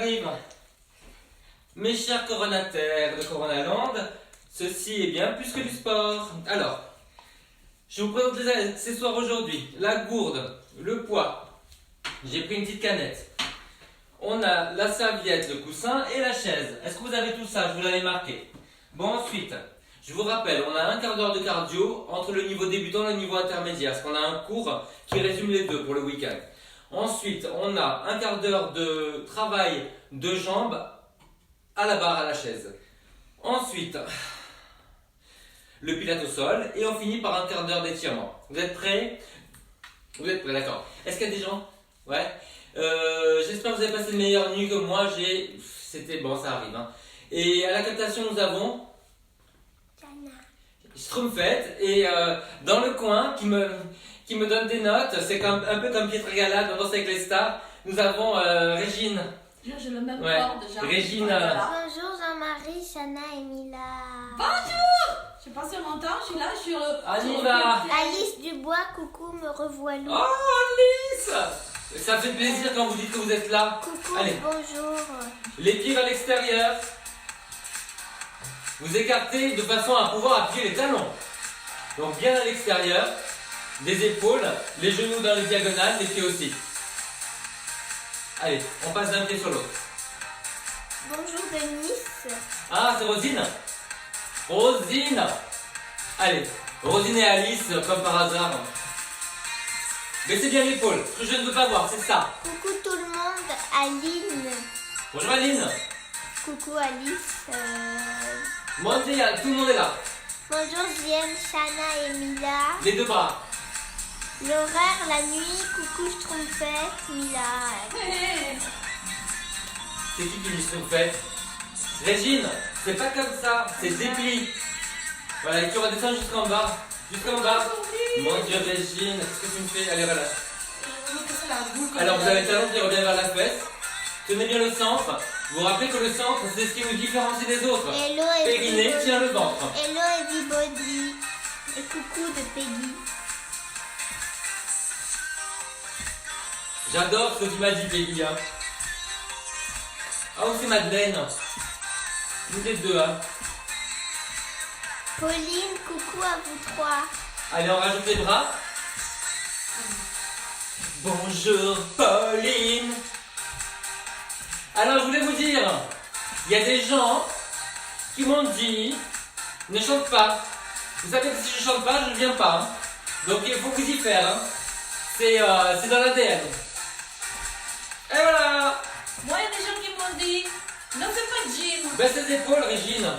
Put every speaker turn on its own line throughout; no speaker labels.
j'arrive. Mes chers coronataires de Coronaland, ceci est bien plus que du sport. Alors, je vous présente les accessoires aujourd'hui. La gourde, le poids. J'ai pris une petite canette. On a la serviette, le coussin et la chaise. Est-ce que vous avez tout ça? Je vous l'avais marqué. Bon, ensuite, je vous rappelle, on a un quart d'heure de cardio entre le niveau débutant et le niveau intermédiaire. Parce qu'on a un cours qui résume les deux pour le week-end. Ensuite, on a un quart d'heure de travail de jambes à la barre, à la chaise. Ensuite, le pilates au sol. Et on finit par un quart d'heure d'étirement. Vous êtes prêts? Vous êtes prêts, d'accord. Est-ce qu'il y a des gens? Ouais. J'espère que vous avez passé une meilleure nuit que moi. C'était bon, ça arrive. Hein. Et à la captation, nous avons Schtroumpfette. Et dans le coin, qui me donne des notes, c'est un peu comme Pietre Galade dans Danse avec les stars. Nous avons Régine.
J'ai le même
corps
déjà.
Régine.
Bonjour Jean-Marie, Shana et Mila.
Bonjour! Je sais pas si on m'entend, je suis là, je suis sur le...
On y va.
Alice Dubois, coucou, me revoilà.
Oh Alice! Ça fait plaisir quand vous dites que vous êtes là.
Coucou,
Allez.
bonjour.
Les pieds vers l'extérieur. Vous écartez de façon à pouvoir appuyer les talons. Donc bien à l'extérieur. Des épaules, les genoux dans les diagonales, les pieds aussi. Allez, on passe d'un pied sur l'autre.
Bonjour Denis.
Ah, c'est Rosine. Rosine. Allez, Rosine et Alice, comme par hasard. Baissez bien l'épaule, ce que je ne veux pas voir, c'est ça.
Coucou tout le monde, Aline.
Bonjour Aline.
Coucou Alice.
Montez, tout le monde est là.
Bonjour JM, Shana et Mila.
Les deux bras.
L'horaire, la nuit, coucou Schtroumpfette, Mila.
C'est qui dit ce qu'on fait? Régine, c'est pas comme ça, c'est dépli. Voilà, et tu redescends jusqu'en bas. Jusqu'en bas. Mon Dieu Régine, qu'est-ce que tu me fais? Allez, relâche. Alors vous avez le talon qui revient vers la fesse. Tenez bien le centre. Vous vous rappelez que le centre, c'est ce qui nous différencie des autres.
Hello
Périnée,
everybody.
tiens le ventre.
Hello everybody. Et coucou de Peggy.
J'adore ce que tu m'as dit, Peggy. Hein. Ah, où c'est Madeleine? Vous êtes deux, hein.
Pauline, coucou à vous trois.
Allez, on rajoute les bras. Bonjour, Pauline. Alors, je voulais vous dire, il y a des gens qui m'ont dit, ne chante pas. Vous savez que si je chante pas, je ne viens pas. Hein. Donc, il faut vous y faire. Hein. C'est dans l'ADN. Et voilà.
Moi, il y a des gens qui m'ont dit, ne fais pas de gym.
Baisse les épaules, Régine.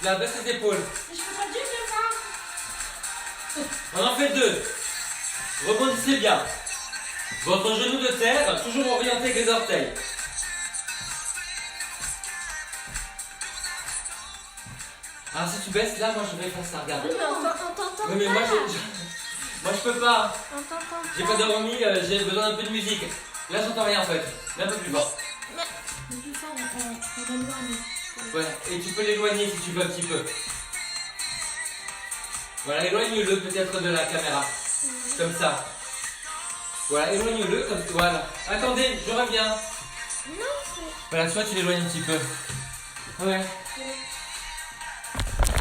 Là, baisse les épaules.
Mais je fais pas de gym, c'est ça.
On en fait deux. Rebondissez bien. Votre genou de terre, toujours orienté avec les orteils. Alors si tu baisses là, moi je vais faire ça, regarde.
Oui, mais on t'entend
Oui, mais
pas.
moi je peux pas.
On t'entend
J'ai pas de remis, j'ai besoin d'un peu de musique. Là j'entends rien en fait. Là un peu plus fort.
Mais tout ça, on va le voir.
Ouais, et tu peux l'éloigner si tu veux un petit peu. Voilà, éloigne-le peut-être de la caméra. Comme ça. Voilà, éloigne-le comme ça. Voilà. Attendez, je reviens.
Non,
Voilà, soit tu l'éloignes un petit peu. Ouais.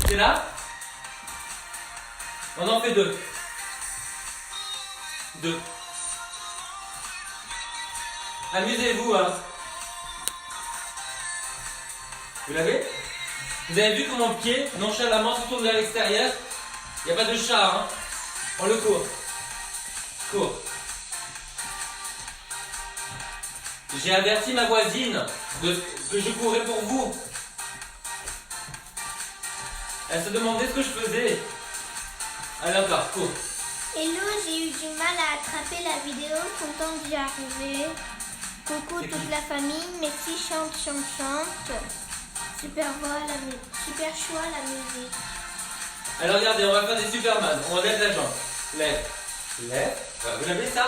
C'est là? On en fait deux. Deux. Amusez-vous, hein. Vous l'avez? Vous avez vu que mon pied, nonchalamment, se tourne vers l'extérieur? Il n'y a pas de chat, hein. On le court. Cours. J'ai averti ma voisine que je courais pour vous. Elle se demandait ce que je faisais. Allez encore, cours.
Hello, j'ai eu du mal à attraper la vidéo, content d'y arriver. Coucou toute la famille, merci, chante. Super voix, super choix la musique.
Alors regardez, on va faire des Superman. On lève la jambe. Lève. Lève. Voilà, vous l'avez ça?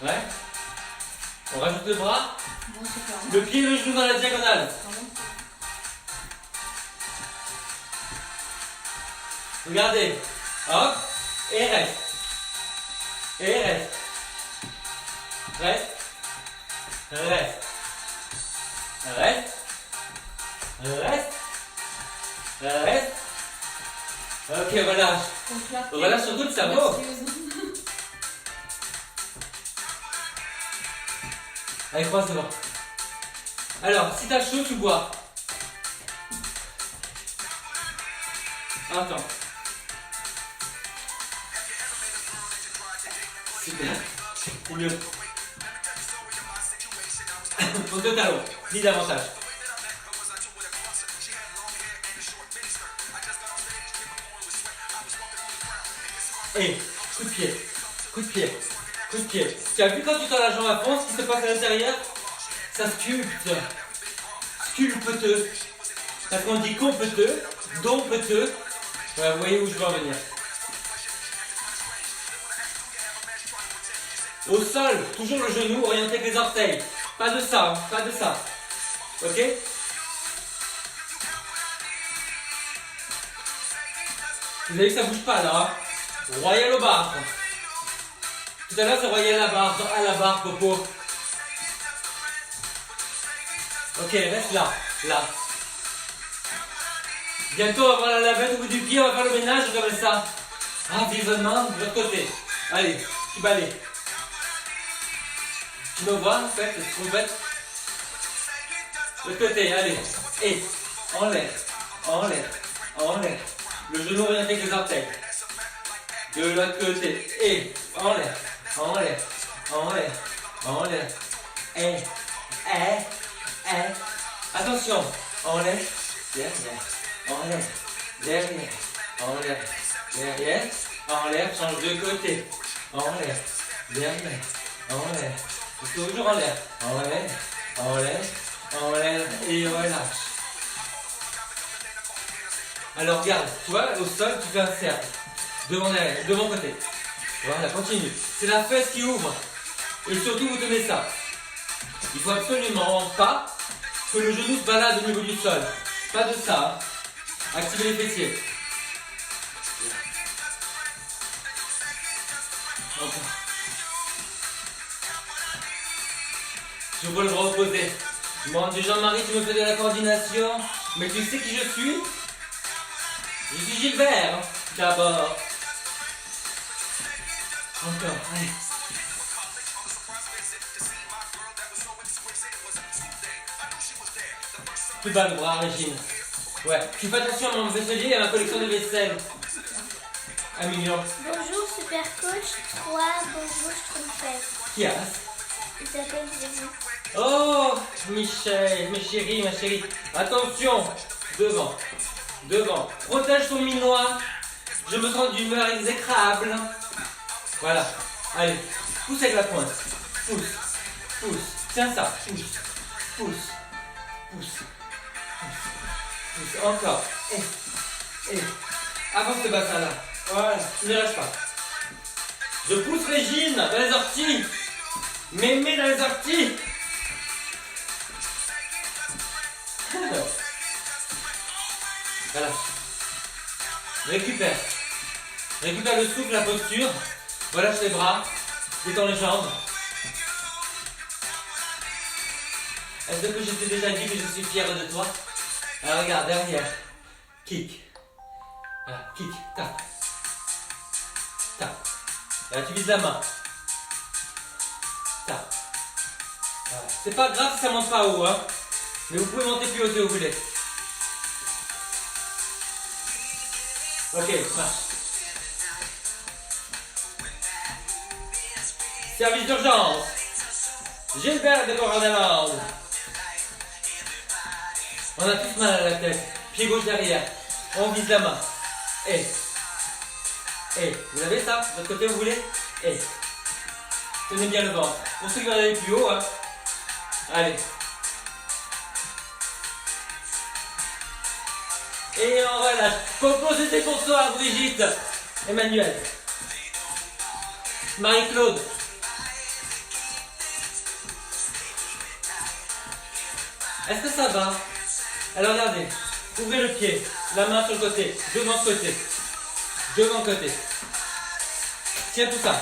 Ouais. On rajoute le bras.
Bon, super.
Le pied et le genou dans la diagonale. Regardez. Hop. Et reste. Et reste. Reste. Reste. Reste. Reste. Reste. Ok, relâche. Relâche surtout le cerveau. Allez, croise devant. Alors, si t'as chaud, tu bois. Attends. Super. C'est mieux. Pose le talon. Dis davantage. Et coup de pied. Coup de pied. Coup de pied. Tu as vu quand tu tends la jambe à fond, ce qui se passe à l'intérieur? Ça sculpte. Sculpteux. Parce qu'on dit competeux, dompeteux. Voilà, vous voyez où je veux en venir. Au sol, toujours le genou orienté avec les orteils. Pas de ça, hein, pas de ça. Ok? Vous avez vu que ça bouge pas là, hein? Royal au bar. Tout à l'heure c'est royal à la barre, Popo. Ok, reste là, là. Bientôt on va avoir la lavette au bout du pied, on va faire le ménage comme ça. Ah, visionnement de l'autre côté. Allez, tu balays. Tu me vois, en fait, c'est trop bête. De l'autre côté, allez. Et, en l'air, en l'air, en l'air. Le genou orienté avec les orteils. De l'autre côté, et, en l'air, en l'air, en l'air, en l'air. Et, attention, en l'air, derrière, en l'air, derrière, en l'air, derrière, en l'air, change de côté, en l'air, derrière, en l'air, toujours en l'air, en l'air, en l'air, en l'air, et relâche. Alors regarde, tu vois, au sol, tu fais un cercle, devant derrière, devant côté. Voilà, continue. C'est la fesse qui ouvre. Et surtout, vous tenez ça. Il faut absolument pas que le genou se balade au niveau du sol. Pas de ça. Hein. Activez les fessiers. Encore. Je vois le bras opposé. Bon, dis Jean-Marie, tu me fais de la coordination. Mais tu sais qui je suis? Je suis Gilbert. Hein, d'abord. Encore, allez. Plus bas le bras, Régine. Ouais, tu fais attention à mon vaisselier et à ma collection de vaisselle. 1 million.
Bonjour Super Coach 3, bonjour Schtroumpfette.
Qui a?
Il s'appelle Jésus.
Oh, Michel, mes chéris, ma chérie. Attention, devant, devant. Protège ton minois. Je me sens d'humeur exécrable. Voilà, allez, pousse avec la pointe. Pousse, pousse. Tiens ça, pousse, pousse, pousse. Pousse. Encore. Et. Avance ce bassin là. Voilà. Ne lâche pas. Je pousse Régine dans les orties. Mémé dans les orties. Voilà. Récupère. Récupère le souffle, la posture. Relâche les bras. Détends les jambes. Est-ce que je t'ai déjà dit que je suis fier de toi? Alors regarde, derrière. Kick. Voilà, kick, tape. Tape. Là, tu vises la main. Tape. Voilà. C'est pas grave si ça monte pas haut, hein. Mais vous pouvez monter plus haut si vous voulez. Ok, marche. Service d'urgence. Gilbert de Coronalande. On a tous mal à la tête. Pied gauche derrière. On vise la main. Et. Vous avez ça? De l'autre côté, vous voulez? Et. Tenez bien le ventre. Pour ceux qui veulent aller plus haut, hein. Allez. Et on relâche. Popo, c'était pour toi, Brigitte. Emmanuel. Marie-Claude. Est-ce que ça va? Alors regardez, ouvrez le pied, la main sur le côté, devant ce côté, devant le côté. Tiens tout ça.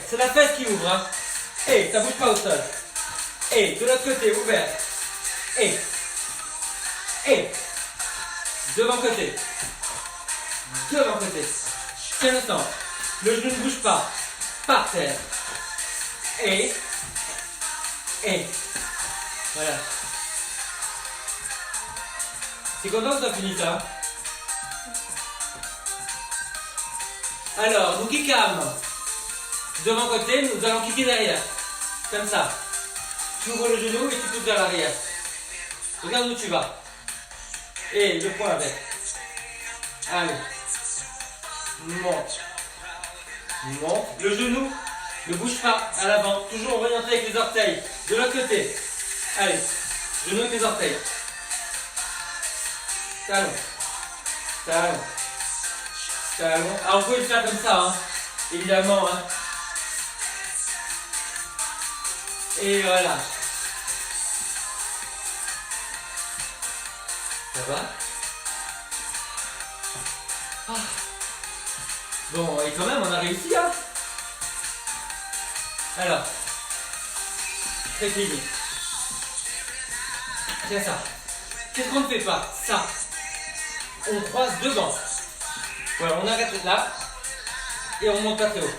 C'est la fesse qui ouvre, hein. Et ça bouge pas au sol. Et de l'autre côté, ouvert. Et devant côté. Devant côté. Tiens le centre. Le genou ne bouge pas. Par terre. Et voilà. C'est content que ça finisse ça? Alors, nous kickam. Devant côté, nous allons kicker derrière. Comme ça. Tu ouvres le genou et tu pousses vers l'arrière. Regarde où tu vas. Et le poing avec. Allez. Monte. Monte. Le genou ne bouge pas à l'avant. Toujours orienté avec les orteils. De l'autre côté. Allez. Genou avec les orteils. Talon. Talon. Talon. Alors vous pouvez le faire comme ça, hein. Évidemment, hein. Et voilà. Ça va? Ah. Bon, et quand même, on a réussi, hein. Alors, c'est fini. Tiens ça. Qu'est-ce qu'on ne fait pas? Ça. On croise devant. Voilà, on arrête là. Et on monte pas très haut.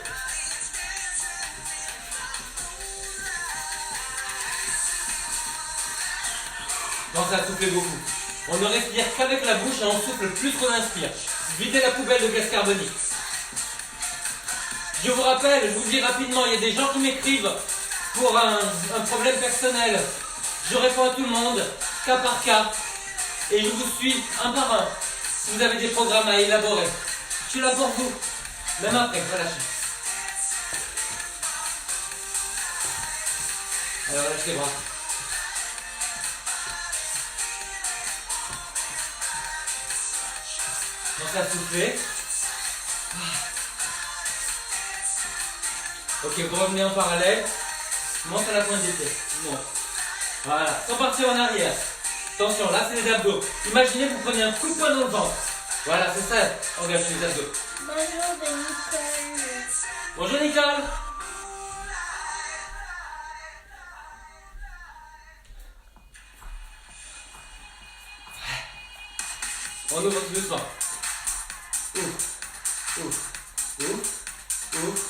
Donc ça souffle beaucoup. On ne respire qu'avec la bouche et on souffle plus qu'on inspire. Videz la poubelle de gaz carbonique. Je vous rappelle, je vous dis rapidement, il y a des gens qui m'écrivent pour un problème personnel. Je réponds à tout le monde, cas par cas. Et je vous suis un par un. Si vous avez des programmes à élaborer, je suis là pour vous. Même après, voilà. Alors lâchez les bras. Commencez à souffler. Ok, vous revenez en parallèle. Monte à la pointe des pieds. Monte. Voilà, sans partir en arrière. Attention, là c'est les abdos. Imaginez que vous prenez un coup de poing dans le ventre. Voilà, c'est ça. Engagez les abdos.
Bonjour de Nicole.
Bonjour Nicole. On ouvre tout doucement. Ouvre.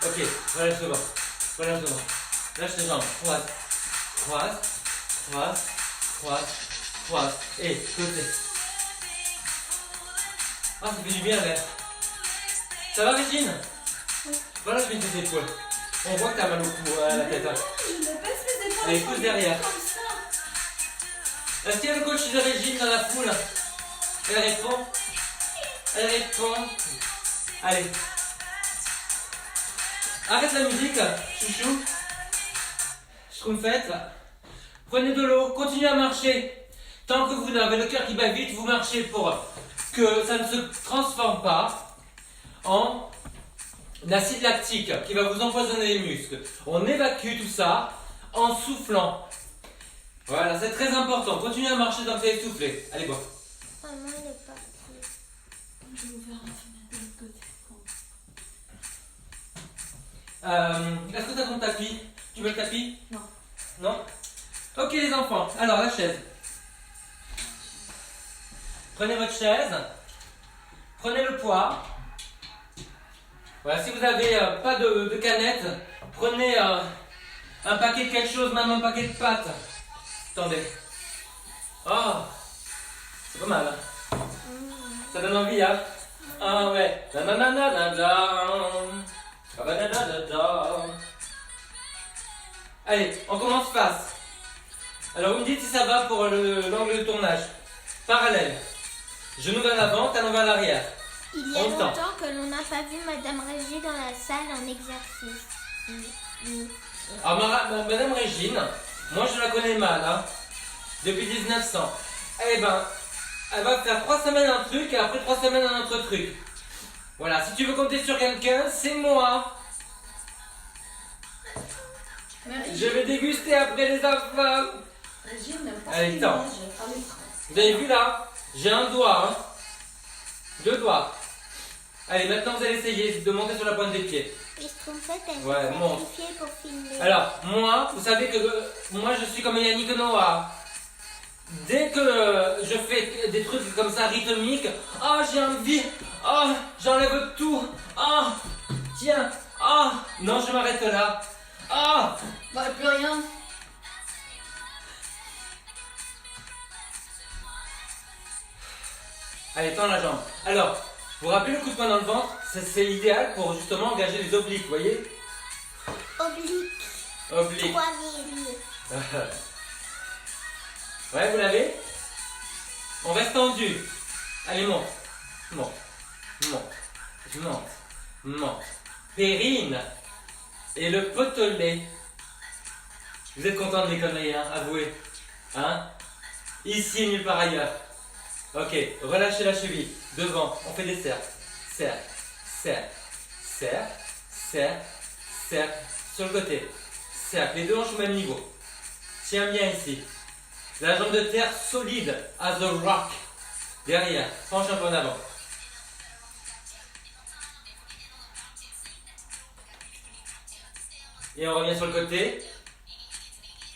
Ok, relâche le ventre. Lâche les jambes. Croise. Et côté. Ah, ça fait du bien là. Ça va Régine? Voilà, je viens de tes épaules. On voit que t'as mal au cou, à la tête. Hein.
Je me baisse les épaules.
Allez, pousse derrière.
Comme ça.
Est-ce qu'il y a le coach de Régine dans la foule? Elle répond. Allez. Arrête la musique, chouchou. Schtroumpfette. Prenez de l'eau, continuez à marcher. Tant que vous avez le cœur qui bat vite, vous marchez pour que ça ne se transforme pas en acide lactique qui va vous empoisonner les muscles. On évacue tout ça en soufflant. Voilà, c'est très important. Continuez à marcher tant que vous avez soufflé. Allez, boire.
Maman, elle est partie.
Je vais ouvrir la fenêtre de l'autre côté.
Est-ce que tu as ton tapis? Tu veux le tapis?
Non.
Non? Ok les enfants, alors la chaise. Prenez votre chaise. Prenez le poids. Voilà, si vous n'avez pas de canette, prenez un paquet de quelque chose, même un paquet de pâtes. Attendez. Oh, c'est pas mal. Hein? Ça donne envie, hein? Ah ouais. Allez, on commence face. Alors vous me dites si ça va pour l'angle de tournage. Parallèle. Genou vers l'avant, talon vers l'arrière.
Il y a
On le tend.
longtemps que l'on n'a pas vu Madame Régie dans la salle en exercice.
Alors Madame Régine, moi je la connais mal, hein, depuis 1900. Eh ben, elle va faire 3 semaines un truc et après 3 semaines un autre truc. Voilà, si tu veux compter sur quelqu'un, c'est moi. Je vais déguster après les enfants.
Régine n'aime pas
Allez,
cette
tends.
image à l'écran.
Vous avez vu là? J'ai un doigt, hein. 2 doigts. Allez, maintenant vous allez essayer de monter sur la pointe des pieds.
Les trompettes, elles
Ouais,
sont
monte.
sacrifiées pour filmer.
Alors, moi, vous savez que moi je suis comme Yannick Noah. Dès que je fais des trucs comme ça rythmiques, ah j'ai envie, ah j'enlève tout, ah tiens, ah non je m'arrête là, ah
Bah, plus rien.
allez tends la jambe. Alors, vous vous rappelez le coup de poing dans le ventre, c'est idéal pour justement engager les obliques, vous voyez?
Oblique,
Obliques.
3000.
Ouais, vous l'avez? On reste tendu. Allez, monte. Monte. Monte. Monte. Monte. Périne. Et le potelet. Vous êtes content de mes conneries, hein? Avouez. Hein? Ici et nulle part ailleurs. Ok, relâchez la cheville. Devant, on fait des cercles. Cercle. Cercle. Cercle. Cercle. Cercle. Sur le côté. Cercle. Les deux hanches au même niveau. Tiens bien ici. La jambe de terre solide, as a rock. Derrière, penche un peu en avant. Et on revient sur le côté.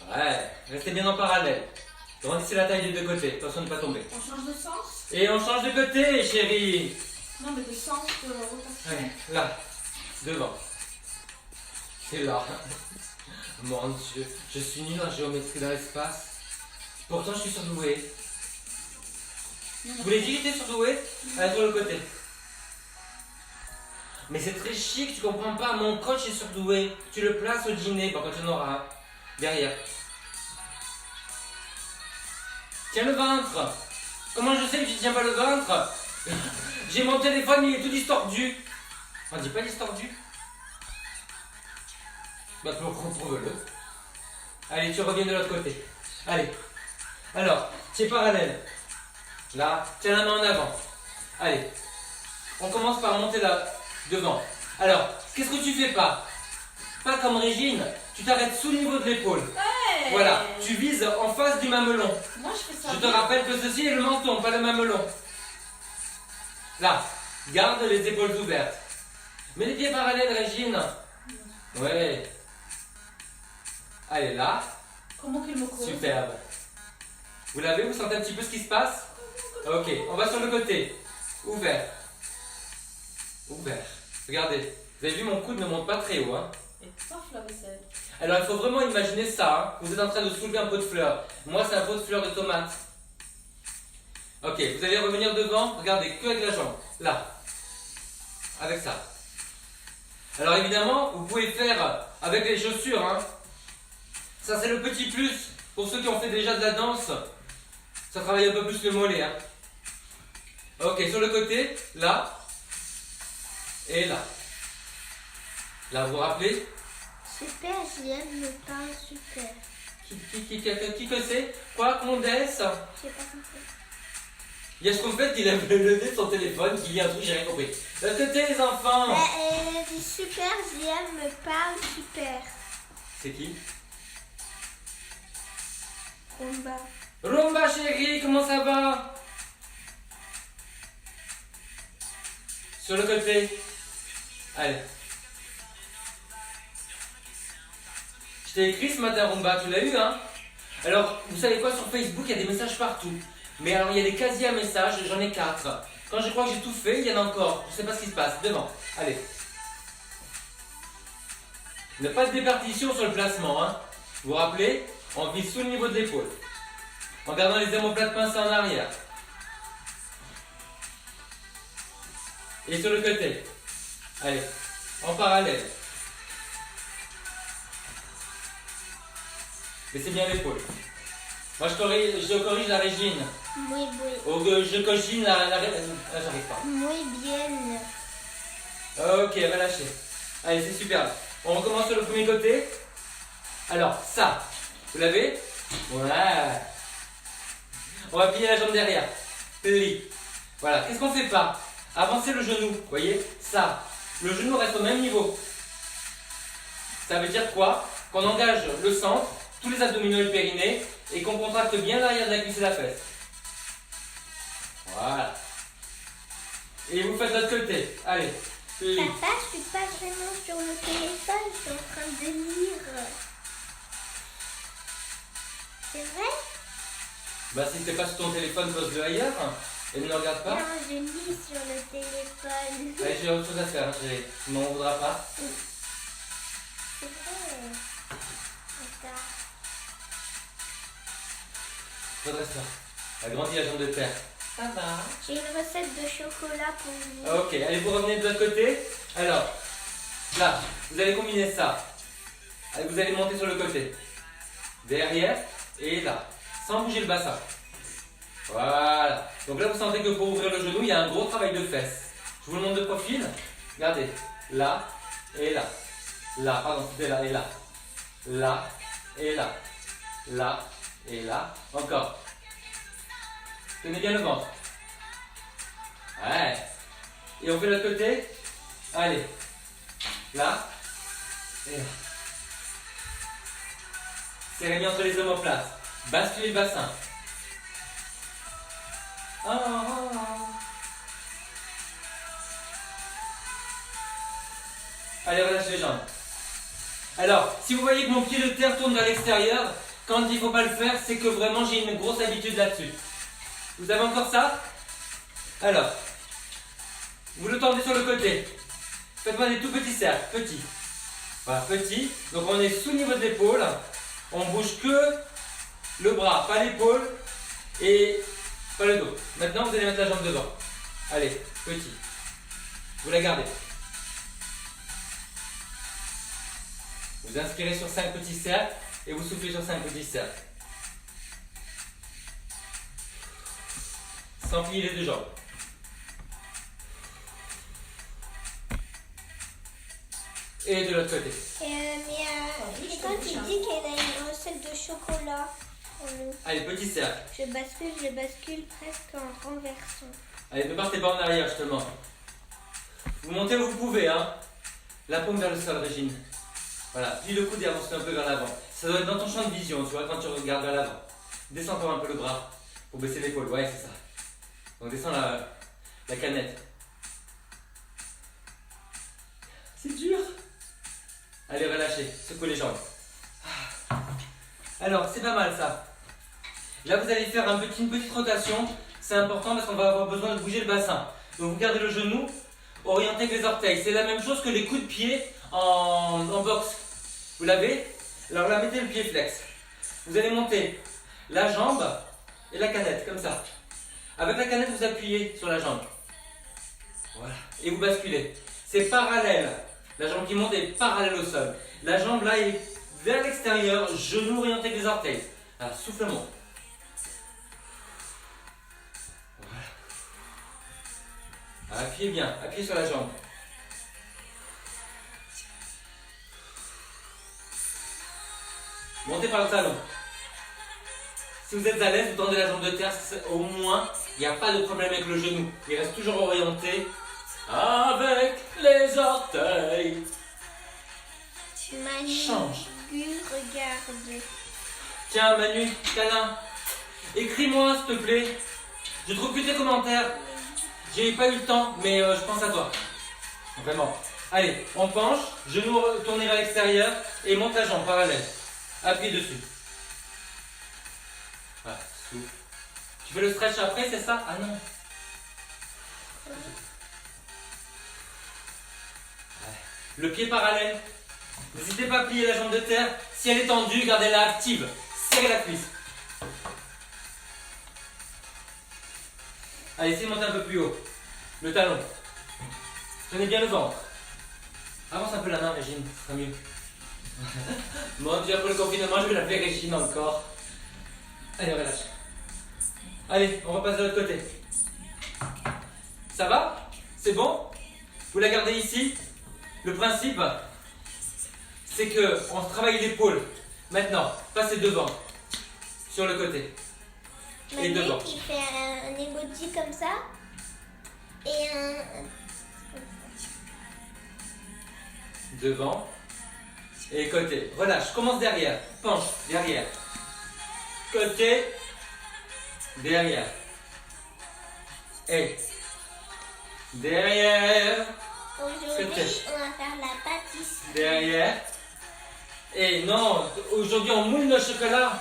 Ouais, restez bien en parallèle. Grandissez la taille des deux côtés, attention de ne pas tomber.
On change de sens?
Et on change de côté, chérie.
Non, mais de sens de rotation.
Allez, là, devant. C'est là. Mon Dieu, je suis nul en géométrie dans l'espace. Pourtant, je suis surdoué. Vous voulez dire que j'étais surdoué? Allez, sur le côté. Mais c'est très chic, tu comprends pas. Mon coach est surdoué. Tu le places au dîner, bon, quand tu en auras un. Derrière. Tiens le ventre. Comment je sais que tu tiens pas le ventre? J'ai mon téléphone, il est tout distordu. On dit pas distordu? Bah, prouve-le. Allez, tu reviens de l'autre côté. Allez. Alors, tu es parallèle. Là, tiens la main en avant. Allez. On commence par monter là, devant. Alors, qu'est-ce que tu fais pas? Pas comme Régine. Tu t'arrêtes sous le niveau de l'épaule.
Hey.
Voilà. Tu vises en face du mamelon.
Moi, je fais ça.
Je te rappelle que ceci est le menton, pas le mamelon. Là. Garde les épaules ouvertes. Mets les pieds parallèles, Régine. Ouais. Allez, là.
Comment qu'il me cause?
Superbe. Vous l'avez? Vous sentez un petit peu ce qui se passe? Ok, on va sur le côté. Ouvert. Ouvert. Regardez. Vous avez vu, mon coude ne monte pas très haut. Hein?
Et paf, la vaisselle.
Alors, il faut vraiment imaginer ça. Hein? Vous êtes en train de soulever un pot de fleurs. Moi, c'est un pot de fleurs de tomates. Ok, vous allez revenir devant. Regardez, que avec la jambe. Là. Avec ça. Alors, évidemment, vous pouvez faire avec les chaussures. Hein? Ça, c'est le petit plus pour ceux qui ont fait déjà de la danse. Ça travaille un peu plus le mollet. Hein. Ok, sur le côté, là. Et là. Là, vous vous rappelez?
Super, j'aime me parle super.
Qui que c'est? Quoi? Condesse?
J'ai pas compris.
Il y a ce qu'on fait qu'il a le nez de son téléphone, qui lit un truc, j'ai rien compris. De l'autre côté, les enfants!
Elle a dit super, j'aime me parle super.
C'est qui?
Rumba.
Rumba chérie, comment ça va? Sur le côté. Allez. Je t'ai écrit ce matin Rumba, tu l'as eu hein? Alors, vous savez quoi, sur Facebook, il y a des messages partout. Mais alors, il y a des casiers à messages, j'en ai 4. Quand je crois que j'ai tout fait, il y en a encore. Je sais pas ce qui se passe. Devant. Allez. Ne pas de départition sur le placement, hein. Vous vous rappelez? On vise sous le niveau de l'épaule. En gardant les omoplates pincées en arrière. Et sur le côté. Allez. En parallèle. Laissez bien l'épaule. Moi je corrige la Régine.
Muy bien.
Ou je cochine la j'arrive pas.
Muy bien.
Ok, relâchez. Allez, c'est super. On recommence sur le premier côté. Alors, ça. Vous l'avez? Ouais. On va plier la jambe derrière. Pli. Voilà. Qu'est-ce qu'on fait pas? Avancez le genou. Vous voyez? Ça. Le genou reste au même niveau. Ça veut dire quoi? Qu'on engage le centre, tous les abdominaux et le périnée, et qu'on contracte bien l'arrière de la cuisse et la fesse. Voilà. Et vous faites de l'autre côté. Allez. Plie.
Papa, je suis pas vraiment sur le téléphone, je suis en train de lire. C'est vrai?
Bah si t'es pas sur ton téléphone, pose-le ailleurs. Et ne le regarde pas.
Non, je lis sur le téléphone.
Allez, j'ai autre chose à faire, chérie. Sinon on voudra pas.
C'est vrai. Attends.
Redresse-toi. Agrandis la jambe de terre. Ça va.
J'ai une recette de chocolat pour vous.
Ok, allez, vous revenez de l'autre côté. Alors, là, vous allez combiner ça. Allez, vous allez monter sur le côté. Derrière et là. Sans bouger le bassin. Voilà. Donc là, vous sentez que pour ouvrir le genou, il y a un gros travail de fesses. Je vous le montre de profil. Regardez. Là et là. Là, pardon, c'était là et là. Là et là. Là et là. Encore. Tenez bien le ventre. Ouais. Et on fait l'autre côté. Allez. Là. Et là. Serrez bien entre les omoplates. Basculez le bassin. Oh, oh, oh. Allez, relâchez les jambes. Alors, si vous voyez que mon pied de terre tourne vers l'extérieur, quand il ne faut pas le faire, c'est que vraiment j'ai une grosse habitude là-dessus. Vous avez encore ça? Alors, vous le tendez sur le côté. Faites-moi des tout petits cercles, petits. Voilà, petits. Donc on est sous niveau de l'épaule. On bouge que le bras, pas l'épaule et pas le dos. Maintenant, vous allez mettre la jambe devant. Allez, petit. Vous la gardez. Vous inspirez sur 5 petits cercles et vous soufflez sur 5 petits cercles. Sans plier les deux jambes. Et de l'autre côté.
Et quand tu dis qu'elle a une recette de chocolat,
Allez, petit cercle.
je bascule presque en renversant.
Allez, ne partez pas en arrière justement. Vous montez où vous pouvez, hein. La paume vers le sol, Régine. Voilà, plie le coude et avance un peu vers l'avant. Ça doit être dans ton champ de vision, tu vois, quand tu regardes vers l'avant. Descends encore un peu le bras pour baisser l'épaule, ouais, c'est ça. Donc descends la canette. C'est dur. Allez, relâchez, secouez les jambes. Alors, c'est pas mal ça. Là, vous allez faire une petite rotation. C'est important parce qu'on va avoir besoin de bouger le bassin. Donc, vous gardez le genou orienté avec les orteils. C'est la même chose que les coups de pied en boxe. Vous l'avez? Alors là, mettez le pied flex. Vous allez monter la jambe et la canette, comme ça. Avec la canette, vous appuyez sur la jambe. Voilà. Et vous basculez. C'est parallèle. La jambe qui monte est parallèle au sol. La jambe là est vers l'extérieur, genou orienté avec les orteils. Alors, souffle monte. Voilà. Appuyez bien, appuyez sur la jambe. Montez par le talon. Si vous êtes à l'aise, vous tendez la jambe de terre, au moins, il n'y a pas de problème avec le genou. Il reste toujours orienté avec les orteils.
Manu,
Change.
regarde.
Tiens, Manu, câlin, écris-moi s'il te plaît. Je trouve plus tes commentaires. J'ai pas eu le temps, mais je pense à toi. Vraiment. Allez, on penche, genou tourné vers l'extérieur et monte la jambe parallèle. Appuie dessus. Voilà, souffle. Tu fais le stretch après, c'est ça? Ah non. Le pied parallèle. N'hésitez pas à plier la jambe de terre. Si elle est tendue, gardez-la active. Serrez la cuisse. Allez, essayez de monter un peu plus haut. Le talon. Tenez bien le ventre. Avance un peu la main, Régine, ce sera mieux. Mon Dieu, après le confinement, je vais l'appeler Régine encore. Allez, relâche. Allez, on repasse de l'autre côté. Ça va? C'est bon? Vous la gardez ici? Le principe, c'est qu'on travaille l'épaule. Maintenant, passez devant. Sur le côté. Et
Manu
devant.
qui fait un emoji comme ça. Et un...
Devant. Et côté. Relâche. Commence derrière. Penche. Derrière. Côté. Derrière. Et. Derrière.
Aujourd'hui, on va faire la pâtisserie.
Derrière. Et non, aujourd'hui on moule le chocolat.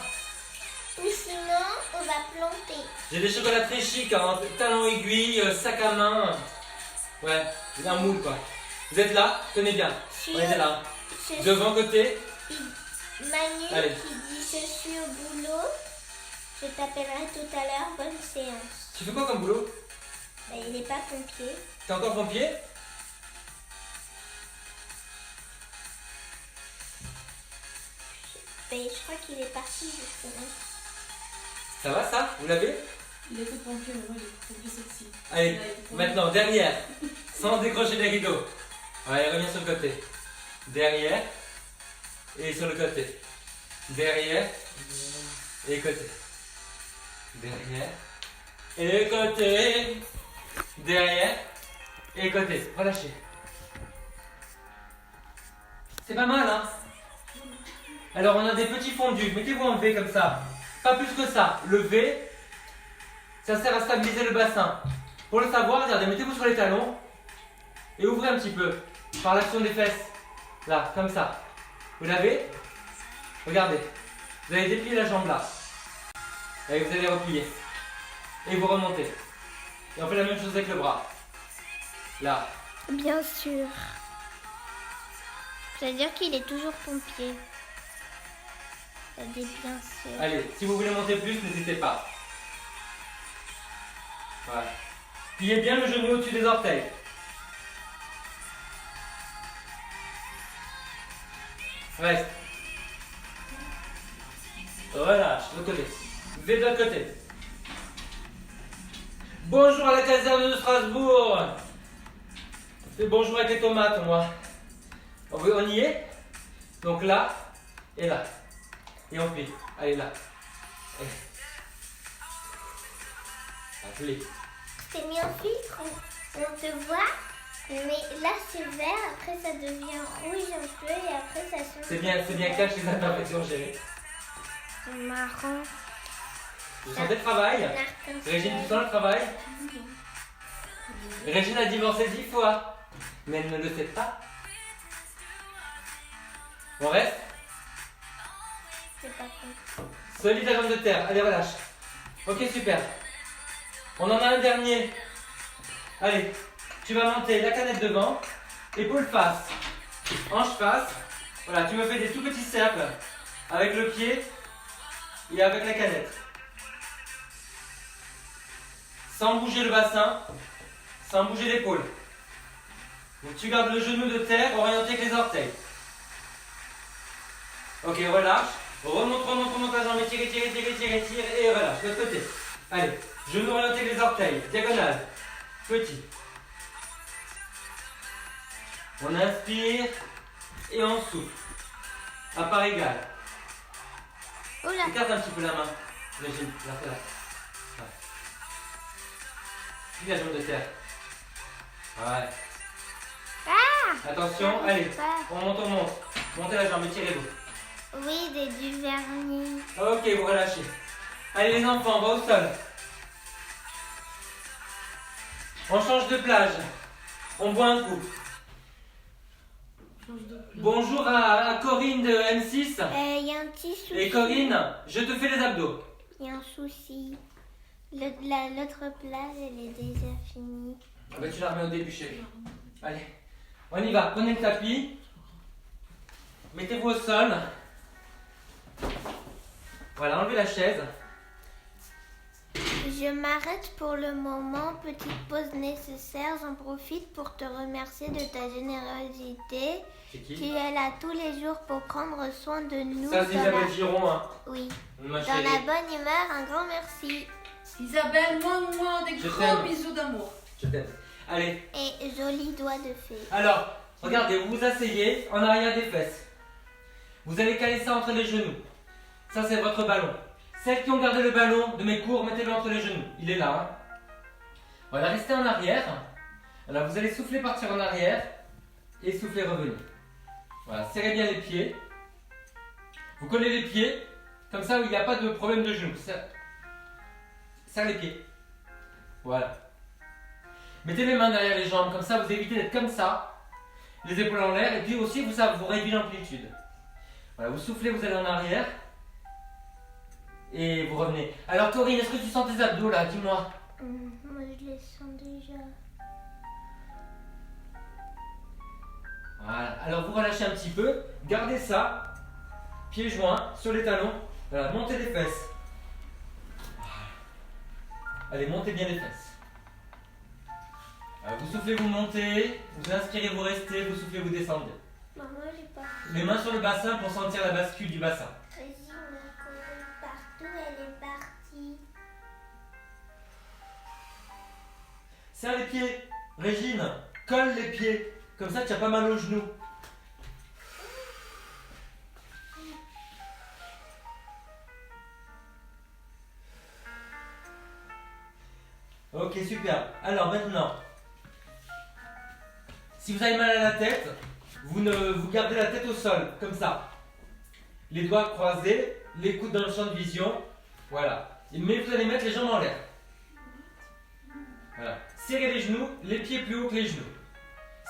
Ou sinon, on va planter.
J'ai des chocolats très chics, hein, talons aiguilles, sac à main. Ouais, un moule quoi. Vous êtes là? Tenez bien. On est là. Devant côté.
Manu
Allez.
qui dit je suis au boulot. Je t'appellerai tout à l'heure. Bonne séance.
Tu fais quoi comme boulot?
Ben, il n'est pas pompier.
T'es encore pompier?
Ben, je crois qu'il est parti justement.
Ça va ça? Vous l'avez?
Il était pompier, mais moi il est pompier sexy.
Allez, maintenant derrière, sans décrocher les rideaux. Allez, reviens sur le côté. Derrière et sur le côté. Derrière et côté. Derrière et côté. Derrière et côté. Relâchez. C'est pas mal, hein? Alors on a des petits fondus. Mettez-vous en V comme ça. Pas plus que ça. Le V, ça sert à stabiliser le bassin. Pour le savoir, regardez, mettez-vous sur les talons et ouvrez un petit peu par l'action des fesses. Là, comme ça. Vous l'avez? Regardez. Vous allez déplier la jambe là. Et vous allez replier. Et vous remontez. Et on fait la même chose avec le bras. Là.
Bien sûr. C'est-à-dire qu'il est toujours pompier. Ça dit bien sûr.
Allez, si vous voulez monter plus, n'hésitez pas. Voilà. Pliez bien le genou au-dessus des orteils. Reste. Relâche, de l'autre côté. V de l'autre côté. Bonjour à la caserne de Strasbourg. On fait bonjour avec les tomates, moi. On y est? Donc là et là. Et on plie. Allez là. Allez.
C'est mis en filtre, on te voit, mais là c'est vert, après ça devient rouge un peu et après ça change.
C'est bien cache les imperfections, chérie.
C'est marrant.
Vous sentez le travail? Régine, tu sens le travail? Régine a divorcé 10 fois, mais elle ne le sait pas. On reste?
C'est pas con.
Solide la jambe de terre, allez relâche. Ok, super. On en a un dernier. Allez, tu vas monter la canette devant, épaule face, hanche face. Voilà, tu me fais des tout petits cercles avec le pied et avec la canette. Sans bouger le bassin, sans bouger l'épaule. Donc tu gardes le genou de terre orienté avec les orteils. Ok, relâche. Remonte la jambe et tire et relâche. De l'autre côté. Allez, genou orienté avec les orteils. Diagonale. Petit. On inspire et on souffle. À part égale.
Oula.
Écarte un petit peu la main. Régine, la fais là. Ouais. Puis la jambe de terre. Ouais.
Ah!
Attention, allez. On monte. Montez la jambe et tirez-vous.
Oui, du vernis.
Ok, vous relâchez. Allez les enfants, on va au sol. On change de plage. On boit un coup. Bonjour à Corinne de M6.
Il y a un petit souci.
Et Corinne, je te fais les abdos.
Il y a un souci. L'autre plage, elle est déjà finie.
Ah bah, tu la remets au début, chérie. Allez, on y va. Prenez le tapis. Mettez-vous au sol. Voilà, enlevez la chaise.
Je m'arrête pour le moment. Petite pause nécessaire. J'en profite pour te remercier de ta générosité.
C'est qui?
Tu es là tous les jours pour prendre soin de nous.
Ça, c'est
dans
Isabelle
la...
Giron, hein.
Oui.
Ma
Dans
chérie.
la bonne humeur, un grand merci.
Isabelle, moi, des
Je
gros
t'aime.
bisous d'amour.
Je t'aime. Allez,
Et joli doigt de fée.
alors, regardez, vous vous asseyez en arrière des fesses. Vous allez caler ça entre les genoux. Ça, c'est votre ballon. Celles qui ont gardé le ballon de mes cours, mettez-le entre les genoux. Il est là. Hein. Voilà, restez en arrière. Alors, vous allez souffler, partir en arrière. Et souffler, revenir. Voilà, serrez bien les pieds. Vous collez les pieds. Comme ça, où il n'y a pas de problème de genoux. Serre les pieds. Voilà. Mettez les mains derrière les jambes, comme ça vous évitez d'être comme ça, les épaules en l'air, et puis aussi vous réduisez l'amplitude. Voilà, vous soufflez, vous allez en arrière, et vous revenez. Alors Corinne, est-ce que tu sens tes abdos là? Dis-moi.
Moi, je les sens déjà.
Voilà, alors vous relâchez un petit peu, gardez ça, pieds joints sur les talons, voilà, montez les fesses. Voilà. Allez, montez bien les fesses. Voilà, vous soufflez, vous montez, vous inspirez, vous restez, vous soufflez, vous descendez.
Maman, j'ai pas.
Les mains sur le bassin pour sentir la bascule du bassin.
Régine a couru partout, elle est partie.
Serre les pieds, Régine, colle les pieds, comme ça tu n'as pas mal aux genoux. Ok, super. Alors maintenant, si vous avez mal à la tête, vous gardez la tête au sol, comme ça. Les doigts croisés, les coudes dans le champ de vision. Voilà. Mais vous allez mettre les jambes en l'air. Voilà. Serrez les genoux, les pieds plus haut que les genoux.